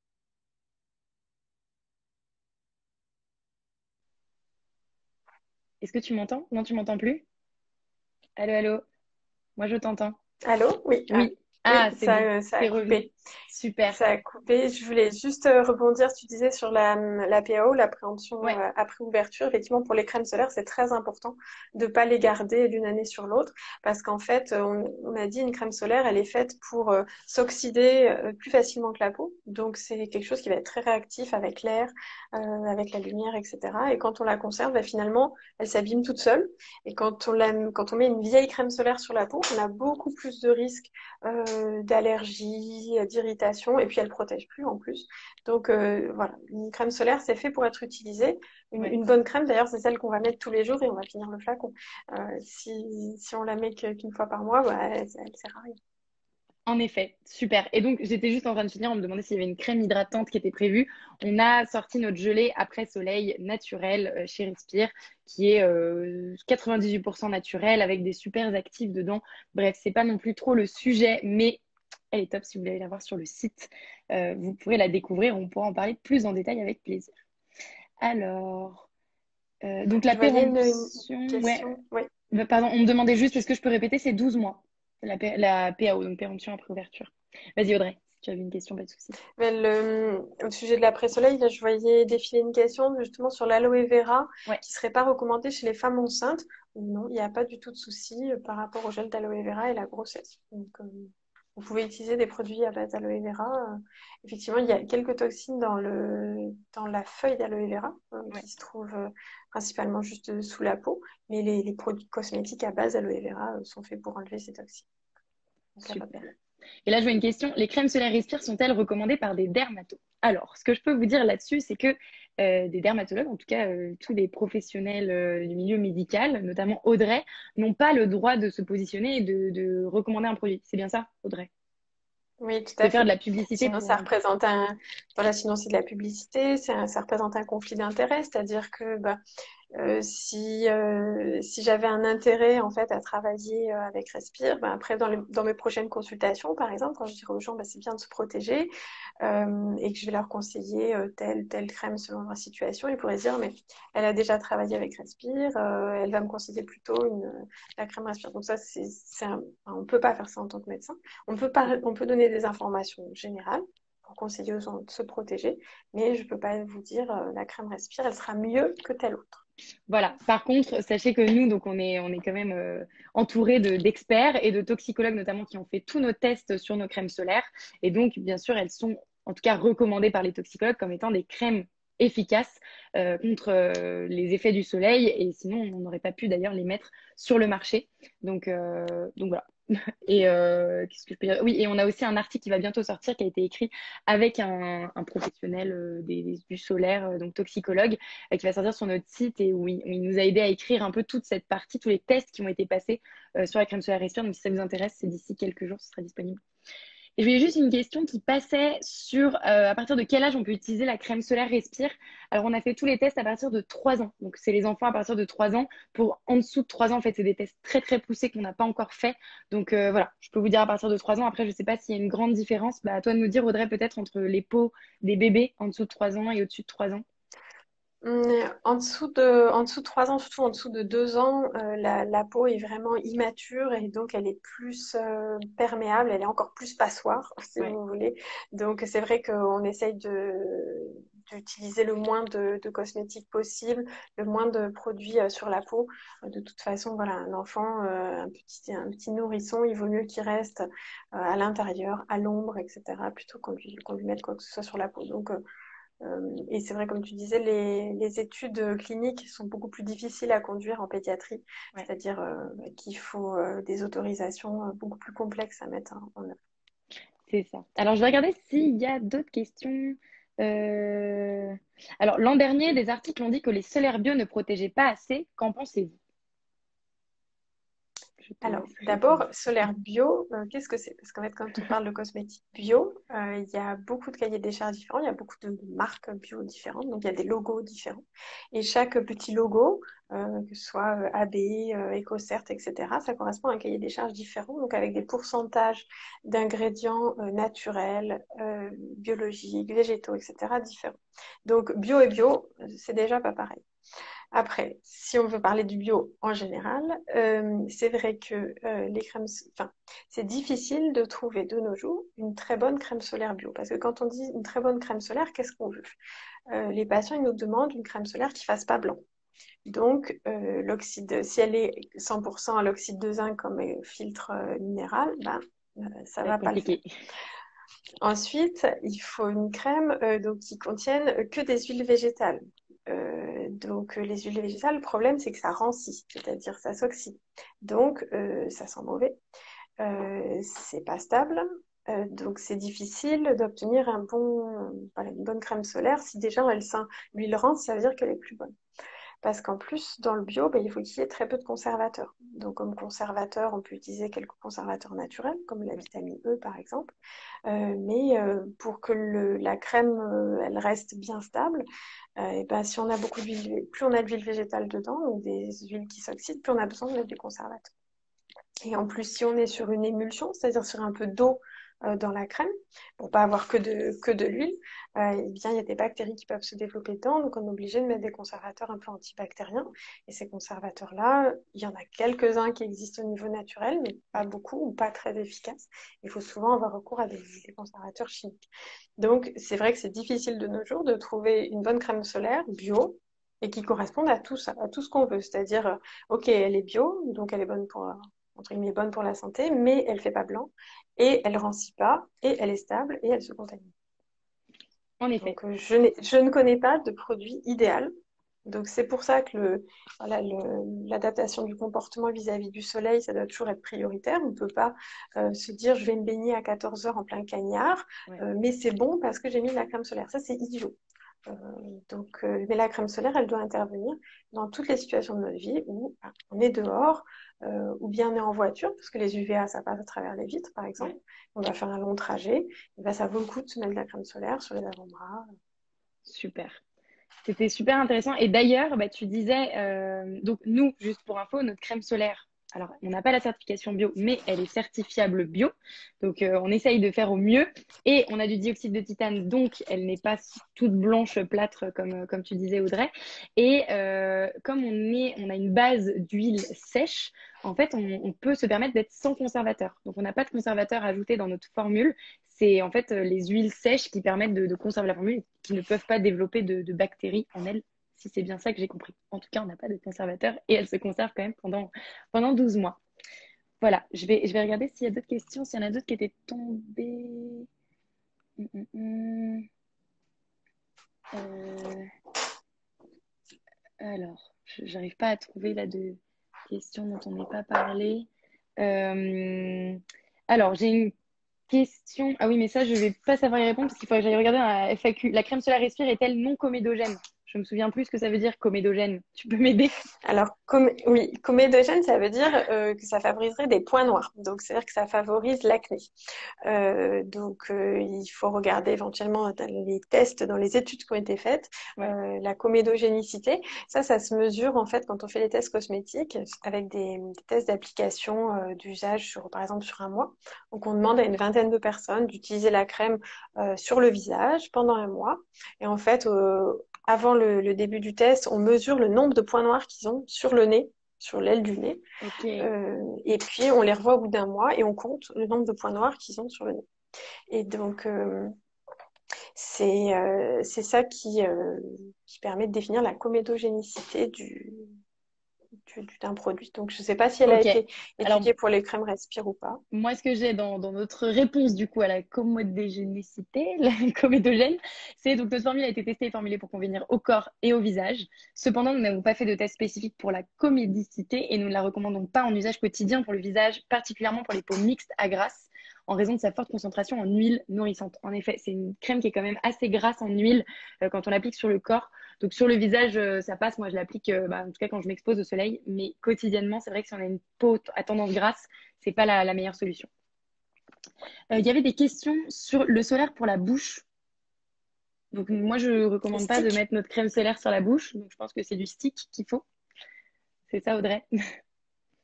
[SPEAKER 1] Est-ce que tu m'entends? Non, tu m'entends plus? Allô, allô? Moi, je t'entends.
[SPEAKER 2] Allô? Oui,
[SPEAKER 1] Oui.
[SPEAKER 2] oui,
[SPEAKER 1] Ah, c'est bon.
[SPEAKER 2] ça a
[SPEAKER 1] C'est revenu.
[SPEAKER 2] coupé.
[SPEAKER 1] Super.
[SPEAKER 2] Ça a coupé. Je voulais juste rebondir, tu disais sur la PAO, la préemption
[SPEAKER 1] Ouais.
[SPEAKER 2] après ouverture. Effectivement, pour les crèmes solaires, c'est très important de pas les garder d'une année sur l'autre parce qu'en fait, on a dit une crème solaire, elle est faite pour s'oxyder plus facilement que la peau. Donc, c'est quelque chose qui va être très réactif avec l'air, avec la lumière, etc. Et quand on la conserve, bah, finalement, elle s'abîme toute seule. Et quand on met une vieille crème solaire sur la peau, on a beaucoup plus de risques d'allergie, d'irritation, et puis elle protège plus en plus. Donc voilà, une crème solaire, c'est fait pour être utilisée.
[SPEAKER 1] Ouais.
[SPEAKER 2] Une bonne crème, d'ailleurs, c'est celle qu'on va mettre tous les jours et on va finir le flacon. Si on la met qu'une fois par mois, bah, elle sert à rien.
[SPEAKER 1] En effet, super. Et donc, j'étais juste en train de finir, on me demandait s'il y avait une crème hydratante qui était prévue. On a sorti notre gelée après soleil naturel chez Respire, qui est 98% naturel avec des super actifs dedans. Bref, c'est pas non plus trop le sujet, mais elle est top si vous voulez la voir sur le site. Vous pourrez la découvrir, on pourra en parler plus en détail avec plaisir. Alors, donc la
[SPEAKER 2] Je voyais une
[SPEAKER 1] péremption, ouais,
[SPEAKER 2] question. Oui.
[SPEAKER 1] pardon, on me demandait juste, est-ce que je peux répéter, c'est 12 mois, la PAO, donc péremption après ouverture. Vas-y Audrey, si tu avais une question, pas de souci.
[SPEAKER 2] Mais au sujet de l'après-soleil, là, je voyais défiler une question justement sur l'aloe vera
[SPEAKER 1] Ouais,
[SPEAKER 2] qui serait pas recommandé chez les femmes enceintes. Non, il n'y a pas du tout de souci par rapport au gel d'aloe vera et la grossesse. Donc, vous pouvez utiliser des produits à base d'aloe vera. Effectivement, il y a quelques toxines dans la feuille d'aloe vera
[SPEAKER 1] ouais,
[SPEAKER 2] qui se trouvent principalement juste sous la peau, mais les produits cosmétiques à base d'aloe vera sont faits pour enlever ces toxines. Donc, il n'y a pas de
[SPEAKER 1] super.
[SPEAKER 2] problème.
[SPEAKER 1] Et là, je vois une question, les crèmes solaires Respire sont-elles recommandées par des dermatos? Alors, ce que je peux vous dire là-dessus, c'est que des dermatologues, en tout cas tous les professionnels du milieu médical, notamment Audrey, n'ont pas le droit de se positionner et de recommander un produit. C'est bien ça, Audrey?
[SPEAKER 2] Oui, tout
[SPEAKER 1] De
[SPEAKER 2] à
[SPEAKER 1] faire de
[SPEAKER 2] fait.
[SPEAKER 1] la publicité
[SPEAKER 2] Sinon,
[SPEAKER 1] pour
[SPEAKER 2] ça
[SPEAKER 1] un...
[SPEAKER 2] représente voilà, sinon c'est de la publicité, ça représente un conflit d'intérêts, c'est-à-dire que bah, si j'avais un intérêt en fait à travailler avec Respire, ben après dans mes prochaines consultations, par exemple, quand je dirais aux gens bah, c'est bien de se protéger et que je vais leur conseiller telle crème selon leur situation, ils pourraient se dire mais elle a déjà travaillé avec Respire, elle va me conseiller plutôt la crème Respire. Donc ça on peut pas faire ça en tant que médecin. On peut donner des informations générales pour conseiller aux gens de se protéger, mais je peux pas vous dire la crème Respire, elle sera mieux que telle autre.
[SPEAKER 1] Voilà. Par contre, sachez que nous, donc on est quand même entouré d'experts et de toxicologues notamment qui ont fait tous nos tests sur nos crèmes solaires. Et donc, bien sûr, elles sont en tout cas recommandées par les toxicologues comme étant des crèmes efficaces contre les effets du soleil. Et sinon, on n'aurait pas pu d'ailleurs les mettre sur le marché. Donc voilà. Et qu'est-ce que je peux dire? Oui, et on a aussi un article qui va bientôt sortir qui a été écrit avec un professionnel du solaire, donc toxicologue, qui va sortir sur notre site et où il nous a aidé à écrire un peu toute cette partie, tous les tests qui ont été passés sur la crème solaire Respire. Donc si ça vous intéresse, c'est d'ici quelques jours, ce sera disponible. Et je voulais juste une question qui passait sur à partir de quel âge on peut utiliser la crème solaire Respire. Alors, on a fait tous les tests à partir de 3 ans. Donc, c'est les enfants à partir de 3 ans. Pour en dessous de 3 ans, en fait, c'est des tests très, très poussés qu'on n'a pas encore fait. Donc, voilà, je peux vous dire à partir de 3 ans. Après, je ne sais pas s'il y a une grande différence. Bah, à toi de nous dire, Audrey, peut-être entre les peaux des bébés en dessous de 3 ans et au-dessus de 3 ans.
[SPEAKER 2] En dessous de 3 ans, surtout en dessous de 2 ans, la peau est vraiment immature et donc elle est plus perméable, elle est encore plus passoire, si
[SPEAKER 1] Ouais,
[SPEAKER 2] vous voulez. Donc c'est vrai qu'on essaye d'utiliser le moins de cosmétiques possible, le moins de produits sur la peau. De toute façon, voilà, un enfant, un petit nourrisson, il vaut mieux qu'il reste à l'intérieur, à l'ombre, etc., plutôt qu'on lui mette quoi que ce soit sur la peau. Donc, et c'est vrai, comme tu disais, les études cliniques sont beaucoup plus difficiles à conduire en pédiatrie,
[SPEAKER 1] Ouais,
[SPEAKER 2] c'est-à-dire qu'il faut des autorisations beaucoup plus complexes à mettre en œuvre.
[SPEAKER 1] c'est ça. Alors, je vais regarder s'il y a d'autres questions. Euh, Alors, l'an dernier, des articles ont dit que les solaires bio ne protégeaient pas assez. Qu'en pensez-vous? Je te
[SPEAKER 2] Alors,
[SPEAKER 1] laisse
[SPEAKER 2] d'abord,
[SPEAKER 1] répondre.
[SPEAKER 2] solaire bio, qu'est-ce que c'est? Parce qu'en fait, quand on parle de cosmétiques bio, il y a beaucoup de cahiers des charges différents, il y a beaucoup de marques bio différentes, donc il y a des logos différents. Et chaque petit logo, que ce soit AB, EcoCert, etc., ça correspond à un cahier des charges différent, donc avec des pourcentages d'ingrédients naturels, biologiques, végétaux, etc., différents. Donc, bio et bio, c'est déjà pas pareil. Après, si on veut parler du bio en général, c'est vrai que enfin, c'est difficile de trouver de nos jours une très bonne crème solaire bio. Parce que quand on dit une très bonne crème solaire, qu'est-ce qu'on veut? Les patients, ils nous demandent une crème solaire qui fasse pas blanc. Donc, l'oxyde, si elle est 100% à l'oxyde de zinc comme filtre minéral, ben, ça
[SPEAKER 1] Ça va
[SPEAKER 2] va
[SPEAKER 1] être
[SPEAKER 2] pas le faire.
[SPEAKER 1] compliqué.
[SPEAKER 2] Ensuite, il faut une crème donc, qui contienne que des huiles végétales. Donc, les huiles végétales, le problème, c'est que ça rancit, c'est-à-dire ça s'oxyde. Donc, ça sent mauvais. C'est pas stable. Donc, c'est difficile d'obtenir voilà, une bonne crème solaire. Si déjà elle sent l'huile rance, ça veut dire qu'elle est plus bonne. Parce qu'en plus, dans le bio, ben, il faut utiliser très peu de conservateurs. Donc, comme conservateur, on peut utiliser quelques conservateurs naturels, comme la vitamine E, par exemple. Mais pour que la crème, elle reste bien stable, et ben, si on a beaucoup d'huile, plus on a d'huile végétale dedans, donc des huiles qui s'oxydent, plus on a besoin de mettre des conservateurs. Et en plus, si on est sur une émulsion, c'est-à-dire sur un peu d'eau dans la crème, pour pas avoir que de l'huile, eh bien, il y a des bactéries qui peuvent se développer dedans, donc on est obligé de mettre des conservateurs un peu antibactériens. Et ces conservateurs-là, il y en a quelques-uns qui existent au niveau naturel, mais pas beaucoup ou pas très efficaces. Il faut souvent avoir recours à des conservateurs chimiques. Donc, c'est vrai que c'est difficile de nos jours de trouver une bonne crème solaire bio et qui corresponde à tout ça, à tout ce qu'on veut. C'est-à-dire, ok, elle est bio, donc elle est bonne pour, entre guillemets, bonne pour la santé, mais elle fait pas blanc et elle rancit pas et elle est stable et elle se contamine.
[SPEAKER 1] En effet.
[SPEAKER 2] Donc, je ne connais pas de produit idéal. Donc, c'est pour ça que voilà, l'adaptation du comportement vis-à-vis du soleil, ça doit toujours être prioritaire. On ne peut pas se dire, je vais me baigner à 14 heures en plein cagnard,
[SPEAKER 1] Ouais.
[SPEAKER 2] mais c'est bon parce que j'ai mis de la crème solaire. Ça, c'est idiot. Euh, mais la crème solaire, elle doit intervenir dans toutes les situations de notre vie où on est dehors, ou bien on est en voiture, parce que les UVA, ça passe à travers les vitres, par exemple.
[SPEAKER 1] Ouais.
[SPEAKER 2] On va faire un long trajet, et ben, ça vaut le coup de se mettre de la crème solaire sur les avant-bras.
[SPEAKER 1] Super. C'était super intéressant. Et d'ailleurs, bah, tu disais, donc nous, juste pour info, notre crème solaire, alors on n'a pas la certification bio, mais elle est certifiable bio. Donc on essaye de faire au mieux. Et on a du dioxyde de titane, donc elle n'est pas toute blanche plâtre comme tu disais, Audrey. Et comme on a une base d'huile sèche, en fait, on peut se permettre d'être sans conservateur. Donc on n'a pas de conservateur ajouté dans notre formule. C'est en fait les huiles sèches qui permettent de conserver la formule, qui ne peuvent pas développer de bactéries en elles, si c'est bien ça que j'ai compris. En tout cas, on n'a pas de conservateur et elle se conserve quand même pendant 12 mois. Voilà, je vais regarder s'il y a d'autres questions, s'il y en a d'autres qui étaient tombées. Hum, hum, hum. Euh, alors, j'arrive pas à trouver là de questions dont on n'ait pas parlé. Euh, alors, j'ai une question. Ah oui, mais ça, je vais pas savoir y répondre parce qu'il faudrait que j'aille regarder dans la FAQ. La crème solaire Respire est-elle non comédogène? Je me souviens plus ce que ça veut dire comédogène. Tu peux m'aider?
[SPEAKER 2] Alors, oui, comédogène, ça veut dire que ça favoriserait des points noirs. Donc, c'est-à-dire que ça favorise l'acné. Il faut regarder éventuellement dans les tests, dans les études qui ont été faites,
[SPEAKER 1] Ouais.
[SPEAKER 2] la comédogénicité. Ça se mesure en fait quand on fait les tests cosmétiques avec des tests d'application d'usage par exemple, sur un mois. Donc, on demande à une vingtaine de personnes d'utiliser la crème sur le visage pendant un mois. Et en fait, avant le début du test, on mesure le nombre de points noirs qu'ils ont sur le nez, sur l'aile du nez.
[SPEAKER 1] Ok.
[SPEAKER 2] Et puis, on les revoit au bout d'un mois et on compte le nombre de points noirs qu'ils ont sur le nez. Et donc, C'est ça qui permet de définir la comédogénicité d'un produit. Donc, je ne sais pas si elle a
[SPEAKER 1] Ok.
[SPEAKER 2] été
[SPEAKER 1] Alors,
[SPEAKER 2] étudiée pour les crèmes Respire ou pas.
[SPEAKER 1] moi, ce que j'ai dans notre réponse du coup à la comédogénicité, la comédogène, c'est donc notre formule a été testée et formulée pour convenir au corps et au visage. Cependant, nous n'avons pas fait de test spécifique pour la comédicité et nous ne la recommandons pas en usage quotidien pour le visage, particulièrement pour les peaux mixtes à grasses, en raison de sa forte concentration en huile nourrissante. En effet, c'est une crème qui est quand même assez grasse en huile quand on l'applique sur le corps. Donc sur le visage, ça passe. Moi, je l'applique en tout cas quand je m'expose au soleil, mais quotidiennement, c'est vrai que si on a une peau à tendance grasse, c'est pas la meilleure solution. Il y avait des questions sur le solaire pour la bouche. Donc moi, je
[SPEAKER 2] Les
[SPEAKER 1] recommande pas de
[SPEAKER 2] sticks?
[SPEAKER 1] mettre notre crème solaire sur la bouche. Donc je pense que c'est du stick qu'il faut. C'est ça, Audrey?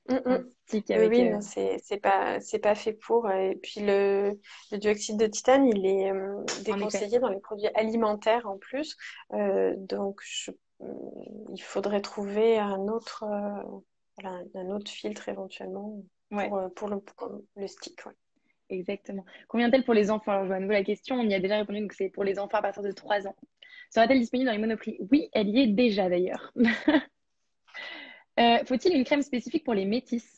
[SPEAKER 2] Mm,
[SPEAKER 1] Un
[SPEAKER 2] mm.
[SPEAKER 1] stick
[SPEAKER 2] Oui,
[SPEAKER 1] avec.
[SPEAKER 2] oui, non, c'est pas fait pour. Et puis le dioxyde de titane, il est
[SPEAKER 1] En effet.
[SPEAKER 2] déconseillé dans les produits alimentaires en plus. Donc, il faudrait trouver voilà, un autre filtre éventuellement
[SPEAKER 1] Ouais,
[SPEAKER 2] pour le stick. Ouais.
[SPEAKER 1] exactement. Combien est-elle pour les enfants? Alors je vois à nouveau la question. On y a déjà répondu. Donc c'est pour les enfants à partir de 3 ans. Sera-t-elle disponible dans les monoprix? Oui, elle y est déjà d'ailleurs. Faut-il une crème spécifique pour les métis?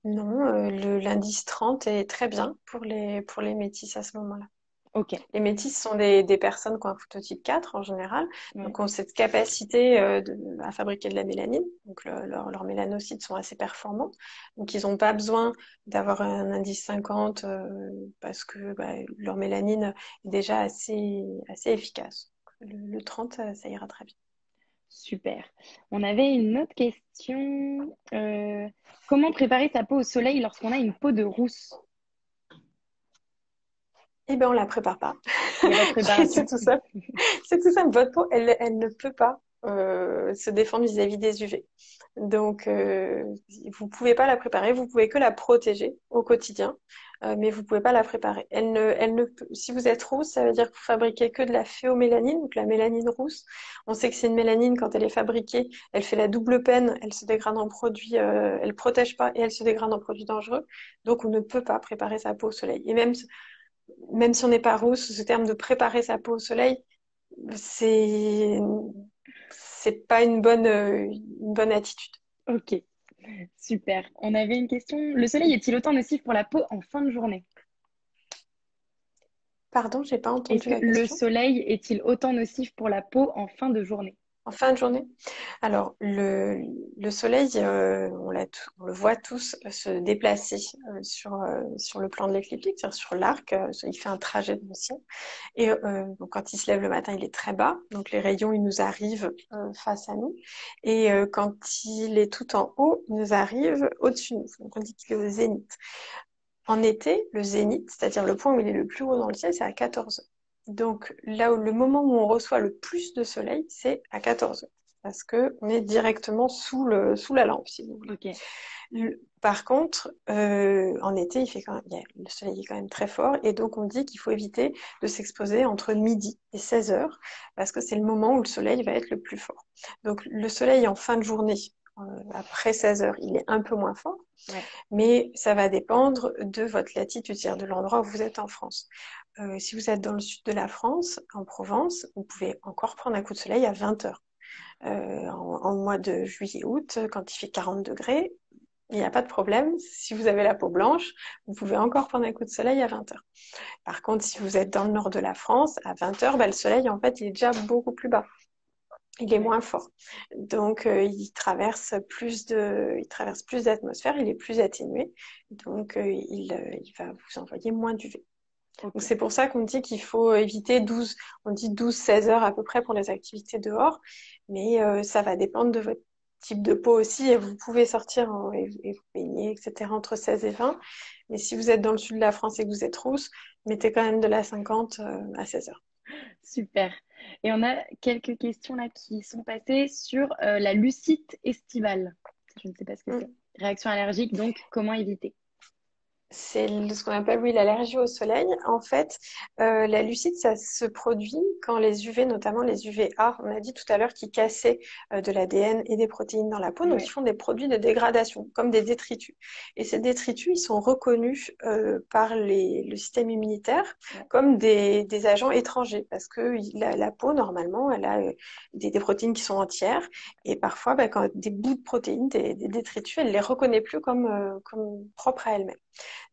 [SPEAKER 2] Non, l'indice 30 est très bien pour les métis à ce moment-là.
[SPEAKER 1] Ok.
[SPEAKER 2] Les métis sont des personnes qui ont un phototype 4 en général,
[SPEAKER 1] Ouais.
[SPEAKER 2] donc ont cette capacité à fabriquer de la mélanine. Donc leurs mélanocytes sont assez performants. Donc ils n'ont pas besoin d'avoir un indice 50 parce que leur mélanine est déjà assez efficace. Le 30, ça ira très bien.
[SPEAKER 1] Super. On avait une autre question. Comment préparer sa peau au soleil lorsqu'on a une peau de rousse?
[SPEAKER 2] Eh bien, on la prépare pas.
[SPEAKER 1] Il n'y a pas de
[SPEAKER 2] C'est
[SPEAKER 1] préparation.
[SPEAKER 2] tout ça. C'est tout simple. Votre peau, elle ne peut pas se défendre vis-à-vis des UV. Donc, vous pouvez pas la préparer. Vous pouvez que la protéger au quotidien, mais vous pouvez pas la préparer. Si vous êtes rousse, ça veut dire que vous fabriquez que de la phéomélanine, donc la mélanine rousse. On sait que c'est une mélanine quand elle est fabriquée, elle fait la double peine. Elle se dégrade en produits, elle protège pas et elle se dégrade en produits dangereux. Donc, on ne peut pas préparer sa peau au soleil. Et même si on n'est pas rousse, ce terme de préparer sa peau au soleil, c'est c'est pas une bonne attitude.
[SPEAKER 1] Ok, super. On avait une question. Le soleil est-il autant nocif pour la peau en fin de journée?
[SPEAKER 2] Pardon, j'ai pas
[SPEAKER 1] Est-ce
[SPEAKER 2] entendu
[SPEAKER 1] que
[SPEAKER 2] la
[SPEAKER 1] le
[SPEAKER 2] question.
[SPEAKER 1] soleil est-il autant nocif pour la peau en fin de journée?
[SPEAKER 2] En fin de journée? Alors, le soleil, on le voit tous se déplacer sur le plan de l'écliptique, c'est-à-dire sur l'arc. Il fait un trajet dans le ciel. Et donc, quand il se lève le matin, il est très bas. Donc, les rayons, ils nous arrivent face à nous. Et quand il est tout en haut, il nous arrive au-dessus de nous. Donc, on dit qu'il est au zénith. En été, le zénith, c'est-à-dire le point où il est le plus haut dans le ciel, c'est à 14 heures. Donc là où le moment où on reçoit le plus de soleil, c'est à 14 heures. Parce que on est directement sous la lampe, si vous voulez.
[SPEAKER 1] Ok,
[SPEAKER 2] Par contre, en été, le soleil est quand même très fort, et donc on dit qu'il faut éviter de s'exposer entre midi et 16 heures, parce que c'est le moment où le soleil va être le plus fort. Donc le soleil en fin de journée, après 16 heures, il est un peu moins fort,
[SPEAKER 1] ouais.
[SPEAKER 2] mais ça va dépendre de votre latitude, c'est-à-dire de l'endroit où vous êtes en France. Si vous êtes dans le sud de la France, en Provence, vous pouvez encore prendre un coup de soleil à 20 heures. En mois de juillet-août, quand il fait 40 degrés, il n'y a pas de problème. Si vous avez la peau blanche, vous pouvez encore prendre un coup de soleil à 20 heures. Par contre, si vous êtes dans le nord de la France, à 20 heures, le soleil, en fait, il est déjà beaucoup plus bas. Il est
[SPEAKER 1] Ouais.
[SPEAKER 2] moins fort. Donc, il traverse plus d'atmosphère, il est plus atténué. Donc, il va vous envoyer moins d'UV. Donc,
[SPEAKER 1] Ok.
[SPEAKER 2] c'est pour ça qu'on dit qu'il faut éviter on dit 12-16 heures à peu près pour les activités dehors. Mais ça va dépendre de votre type de peau aussi. Et vous pouvez sortir et vous baigner, etc. entre 16 et 20. Mais si vous êtes dans le sud de la France et que vous êtes rousse, mettez quand même de la 50 à 16 heures.
[SPEAKER 1] Super. Et on a quelques questions là qui sont passées sur la lucite estivale. Je ne sais pas ce que c'est.
[SPEAKER 2] Mm.
[SPEAKER 1] Réaction allergique, donc comment éviter?
[SPEAKER 2] C'est ce qu'on appelle, oui, l'allergie au soleil. En fait, la lucite, ça se produit quand les UV, notamment les UVA, on a dit tout à l'heure, qui cassaient de l'ADN et des protéines dans la peau, donc ils
[SPEAKER 1] Ouais,
[SPEAKER 2] font des produits de dégradation, comme des détritus. Et ces détritus, ils sont reconnus par le système immunitaire
[SPEAKER 1] ouais,
[SPEAKER 2] comme des agents étrangers, parce que la peau, normalement, elle a des protéines qui sont entières, et parfois, bah, quand des bouts de protéines, des détritus, elle les reconnaît plus comme propres à elle-même.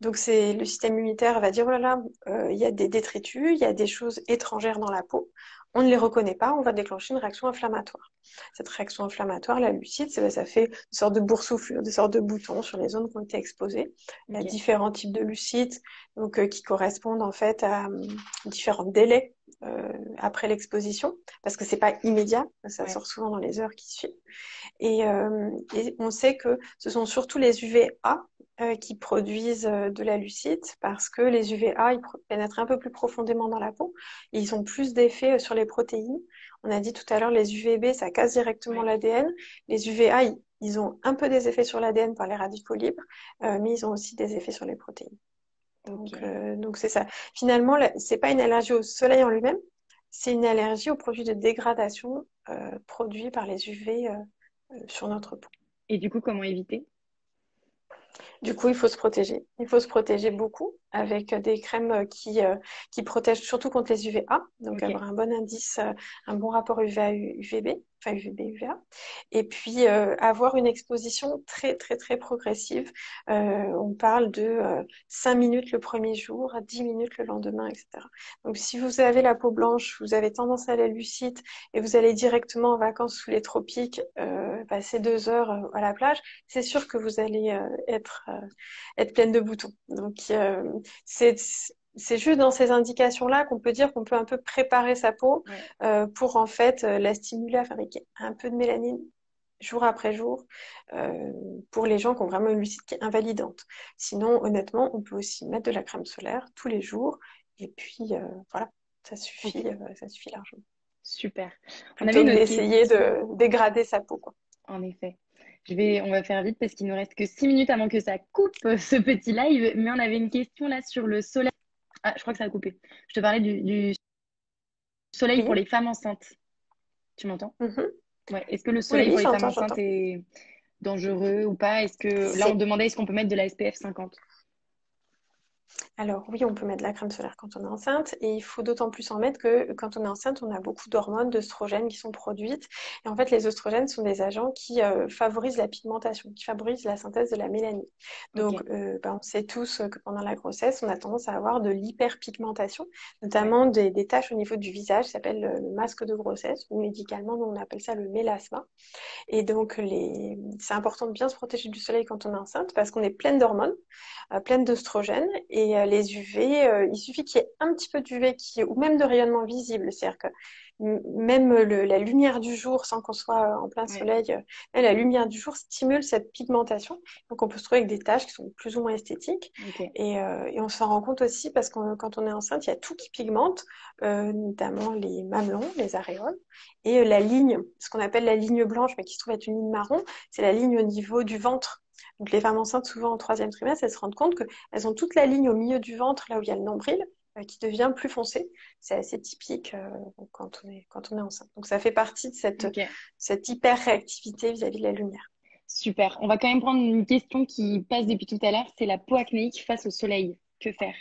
[SPEAKER 2] Donc c'est le système immunitaire va dire, oh là là, il y a des détritus, il y a des choses étrangères dans la peau, on ne les reconnaît pas, on va déclencher une réaction inflammatoire. Cette réaction inflammatoire, la lucide, ça fait une sorte de boursouflure, des sortes de boutons sur les zones qui ont été exposées. Il y a
[SPEAKER 1] ok,
[SPEAKER 2] différents types de lucides, donc qui correspondent en fait à différents délais après l'exposition, parce que c'est pas immédiat, ça
[SPEAKER 1] ouais,
[SPEAKER 2] sort souvent dans les heures qui suivent. Et on sait que ce sont surtout les UVA qui produisent de la lucite parce que les UVA, pénètrent un peu plus profondément dans la peau et ils ont plus d'effet sur les protéines. On a dit tout à l'heure, les UVB, ça casse directement
[SPEAKER 1] ouais,
[SPEAKER 2] l'ADN. Les UVA, ils ont un peu des effets sur l'ADN par les radicaux libres, mais ils ont aussi des effets sur les protéines.
[SPEAKER 1] ok.
[SPEAKER 2] Donc c'est ça. Finalement, c'est pas une allergie au soleil en lui-même, c'est une allergie aux produits de dégradation produits par les UV sur notre peau.
[SPEAKER 1] Et du coup, comment éviter?
[SPEAKER 2] Du coup, il faut se protéger. Il faut se protéger beaucoup avec des crèmes qui protègent surtout contre les UVA. Donc,
[SPEAKER 1] Ok,
[SPEAKER 2] avoir un bon indice, un bon rapport UVA-UVB, enfin UVB-UVA. Et puis, avoir une exposition très, très, très progressive. On parle de 5 minutes le premier jour, 10 minutes le lendemain, etc. Donc, si vous avez la peau blanche, vous avez tendance à la lucide et vous allez directement en vacances sous les tropiques, passer 2 heures à la plage, c'est sûr que vous allez être pleine de boutons. Donc, c'est c'est juste dans ces indications-là qu'on peut dire qu'on peut un peu préparer sa peau
[SPEAKER 1] ouais.
[SPEAKER 2] pour en fait la stimuler à fabriquer un peu de mélanine jour après jour pour les gens qui ont vraiment une lucidité qui est invalidante. Sinon, honnêtement, on peut aussi mettre de la crème solaire tous les jours et puis voilà,
[SPEAKER 1] Ok,
[SPEAKER 2] ça suffit largement.
[SPEAKER 1] super. On avait
[SPEAKER 2] Plutôt
[SPEAKER 1] une
[SPEAKER 2] que
[SPEAKER 1] autre
[SPEAKER 2] d'essayer
[SPEAKER 1] question,
[SPEAKER 2] de dégrader sa peau, quoi.
[SPEAKER 1] en effet. On va faire vite parce qu'il nous reste que 6 minutes avant que ça coupe ce petit live. Mais on avait une question là sur le soleil. Ah, je crois que ça a coupé. Je te parlais du soleil pour
[SPEAKER 2] Oui.
[SPEAKER 1] les femmes enceintes. Tu m'entends?
[SPEAKER 2] Mhm.
[SPEAKER 1] Ouais. Est-ce que le
[SPEAKER 2] Oui,
[SPEAKER 1] soleil
[SPEAKER 2] oui,
[SPEAKER 1] pour les femmes
[SPEAKER 2] j'entends,
[SPEAKER 1] enceintes
[SPEAKER 2] j'entends.
[SPEAKER 1] est dangereux ou pas? Est-ce que là on
[SPEAKER 2] C'est
[SPEAKER 1] demandait est-ce qu'on peut mettre de la SPF 50?
[SPEAKER 2] Alors oui, on peut mettre de la crème solaire quand on est enceinte et il faut d'autant plus en mettre que quand on est enceinte, on a beaucoup d'hormones, d'œstrogènes qui sont produites. Et en fait, les œstrogènes sont des agents qui favorisent la pigmentation, qui favorisent la synthèse de la mélanine. Donc,
[SPEAKER 1] Ok.
[SPEAKER 2] on sait tous que pendant la grossesse, on a tendance à avoir de l'hyperpigmentation,
[SPEAKER 1] Ouais.
[SPEAKER 2] notamment des taches au niveau du visage, ça s'appelle le masque de grossesse, ou médicalement, nous, on appelle ça le mélasma. Et donc, c'est important de bien se protéger du soleil quand on est enceinte parce qu'on est pleine d'hormones, pleine d'œstrogènes. Et les UV, il suffit qu'il y ait un petit peu d'UV ou même de rayonnement visible. C'est-à-dire que même la lumière du jour, sans qu'on soit en plein
[SPEAKER 1] Ouais.
[SPEAKER 2] soleil, la lumière du jour stimule cette pigmentation. Donc, on peut se trouver avec des taches qui sont plus ou moins esthétiques.
[SPEAKER 1] Ok.
[SPEAKER 2] Et on s'en rend compte aussi parce que quand on est enceinte, il y a tout qui pigmente, notamment les mamelons, les aréoles. Et la ligne, ce qu'on appelle la ligne blanche, mais qui se trouve être une ligne marron, c'est la ligne au niveau du ventre. Donc les femmes enceintes, souvent en troisième trimestre, elles se rendent compte qu'elles ont toute la ligne au milieu du ventre, là où il y a le nombril, qui devient plus foncé. C'est assez typique quand on est enceinte. Donc ça fait partie de
[SPEAKER 1] Ok.
[SPEAKER 2] cette hyper-réactivité vis-à-vis de la lumière.
[SPEAKER 1] Super. On va quand même prendre une question qui passe depuis tout à l'heure. C'est la peau acnéique face au soleil. Que faire?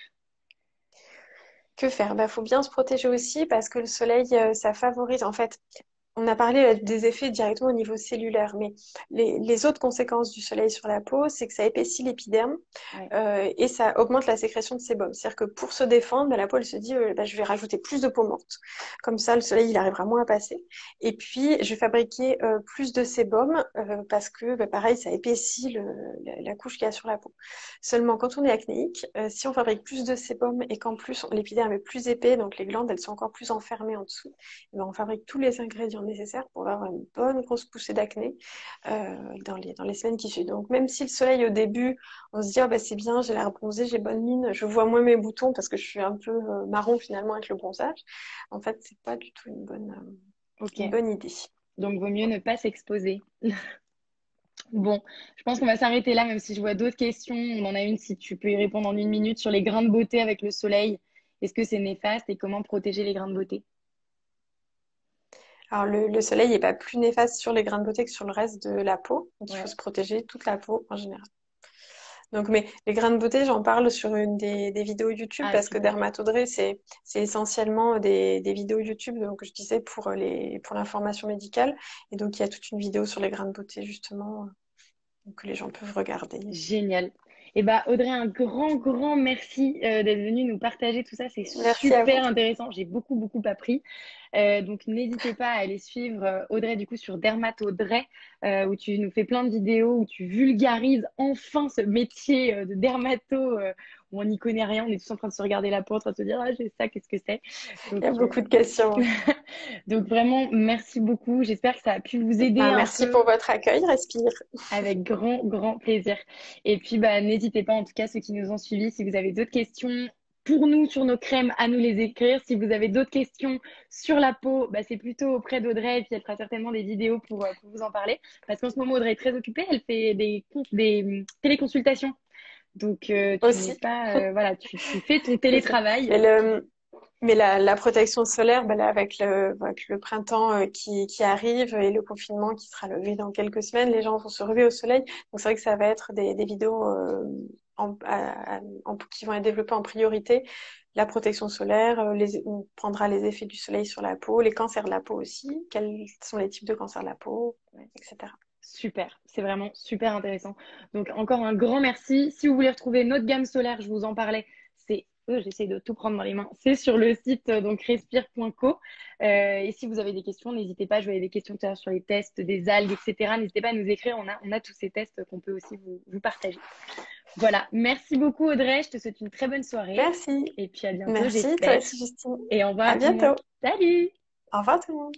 [SPEAKER 2] Que faire? Bah, faut bien se protéger aussi parce que le soleil, ça favorise. En fait, on a parlé des effets directement au niveau cellulaire, mais les autres conséquences du soleil sur la peau, c'est que ça épaissit l'épiderme
[SPEAKER 1] Ouais.
[SPEAKER 2] et ça augmente la sécrétion de sébum. C'est-à-dire que pour se défendre, bah, la peau, elle se dit, bah, je vais rajouter plus de peau morte. Comme ça, le soleil, il arrivera moins à passer. Et puis, je vais fabriquer plus de sébum parce que, bah, pareil, ça épaissit la couche qu'il y a sur la peau. Seulement, quand on est acnéique, si on fabrique plus de sébum et qu'en plus, l'épiderme est plus épais, donc les glandes, elles sont encore plus enfermées en dessous, eh ben, on fabrique tous les ingrédients nécessaires pour avoir une bonne grosse poussée d'acné dans les semaines qui suivent. Donc même si le soleil au début, on se dit ah, bah, c'est bien, j'ai l'air bronzée, j'ai bonne mine, je vois moins mes boutons parce que je suis un peu marron finalement avec le bronzage, en fait c'est pas du tout
[SPEAKER 1] Ok.
[SPEAKER 2] une bonne idée.
[SPEAKER 1] Donc, vaut mieux ne pas s'exposer. Bon, je pense qu'on va s'arrêter là, même si je vois d'autres questions. On en a une, si tu peux y répondre en 1 minute, sur les grains de beauté avec le soleil. Est-ce que c'est néfaste et comment protéger les grains de beauté?
[SPEAKER 2] Alors, le soleil n'est pas plus néfaste sur les grains de beauté que sur le reste de la peau. Donc, il faut
[SPEAKER 1] Ouais,
[SPEAKER 2] se protéger toute la peau en général. Donc, mais les grains de beauté, j'en parle sur une des vidéos YouTube
[SPEAKER 1] ah
[SPEAKER 2] parce que
[SPEAKER 1] super,
[SPEAKER 2] Dermatodré, c'est essentiellement des vidéos YouTube, donc je disais pour l'information médicale. Et donc, il y a toute une vidéo sur les grains de beauté, justement, donc, que les gens peuvent regarder.
[SPEAKER 1] génial. Eh ben, Audrey, un grand, grand merci d'être venue nous partager tout ça. C'est
[SPEAKER 2] Merci à vous.
[SPEAKER 1] super intéressant. J'ai beaucoup, beaucoup appris. Donc, n'hésitez pas à aller suivre Audrey, du coup, sur Dermatodrey, où tu nous fais plein de vidéos, où tu vulgarises enfin ce métier de dermato, où on n'y connaît rien. On est tous en train de se regarder la peau, en train de se dire, ah, j'ai ça, qu'est-ce que c'est?
[SPEAKER 2] Il
[SPEAKER 1] Donc,
[SPEAKER 2] y a beaucoup de questions.
[SPEAKER 1] donc, vraiment, merci beaucoup. J'espère que ça a pu vous aider
[SPEAKER 2] Ben,
[SPEAKER 1] un
[SPEAKER 2] merci
[SPEAKER 1] peu.
[SPEAKER 2] pour votre accueil, Respire.
[SPEAKER 1] Avec grand, grand plaisir. Et puis, bah, n'hésitez pas, en tout cas, ceux qui nous ont suivis, si vous avez d'autres questions pour nous sur nos crèmes, à nous les écrire. Si vous avez d'autres questions sur la peau, bah, c'est plutôt auprès d'Audrey, et puis elle fera certainement des vidéos pour vous en parler. Parce qu'en ce moment, Audrey est très occupée, elle fait des téléconsultations. Donc, tu n'es
[SPEAKER 2] Aussi.
[SPEAKER 1] pas, voilà, tu fais ton
[SPEAKER 2] C'est ça.
[SPEAKER 1] télétravail.
[SPEAKER 2] Mais la protection solaire, ben là, avec le printemps qui arrive et le confinement qui sera levé dans quelques semaines, les gens vont se lever au soleil. Donc c'est vrai que ça va être des vidéos qui vont être développées en priorité. La protection solaire, on prendra les effets du soleil sur la peau, les cancers de la peau aussi, quels sont les types de cancers de la peau, ouais, etc.
[SPEAKER 1] Super, c'est vraiment super intéressant. Donc encore un grand merci. Si vous voulez retrouver notre gamme solaire, je vous en parlais, c'est j'essaie de tout prendre dans les mains. C'est sur le site donc respire.co. Et si vous avez des questions, n'hésitez pas. Je voyais des questions tout à l'heure sur les tests des algues, etc. N'hésitez pas à nous écrire. On a tous ces tests qu'on peut aussi vous partager. Voilà, merci beaucoup Audrey. Je te souhaite une très bonne soirée.
[SPEAKER 2] Merci.
[SPEAKER 1] Et puis à bientôt,
[SPEAKER 2] Merci, toi
[SPEAKER 1] j'espère.
[SPEAKER 2] aussi, Justine.
[SPEAKER 1] Et au revoir
[SPEAKER 2] À
[SPEAKER 1] à tout le monde.
[SPEAKER 2] bientôt.
[SPEAKER 1] Salut!
[SPEAKER 2] Au revoir tout le monde.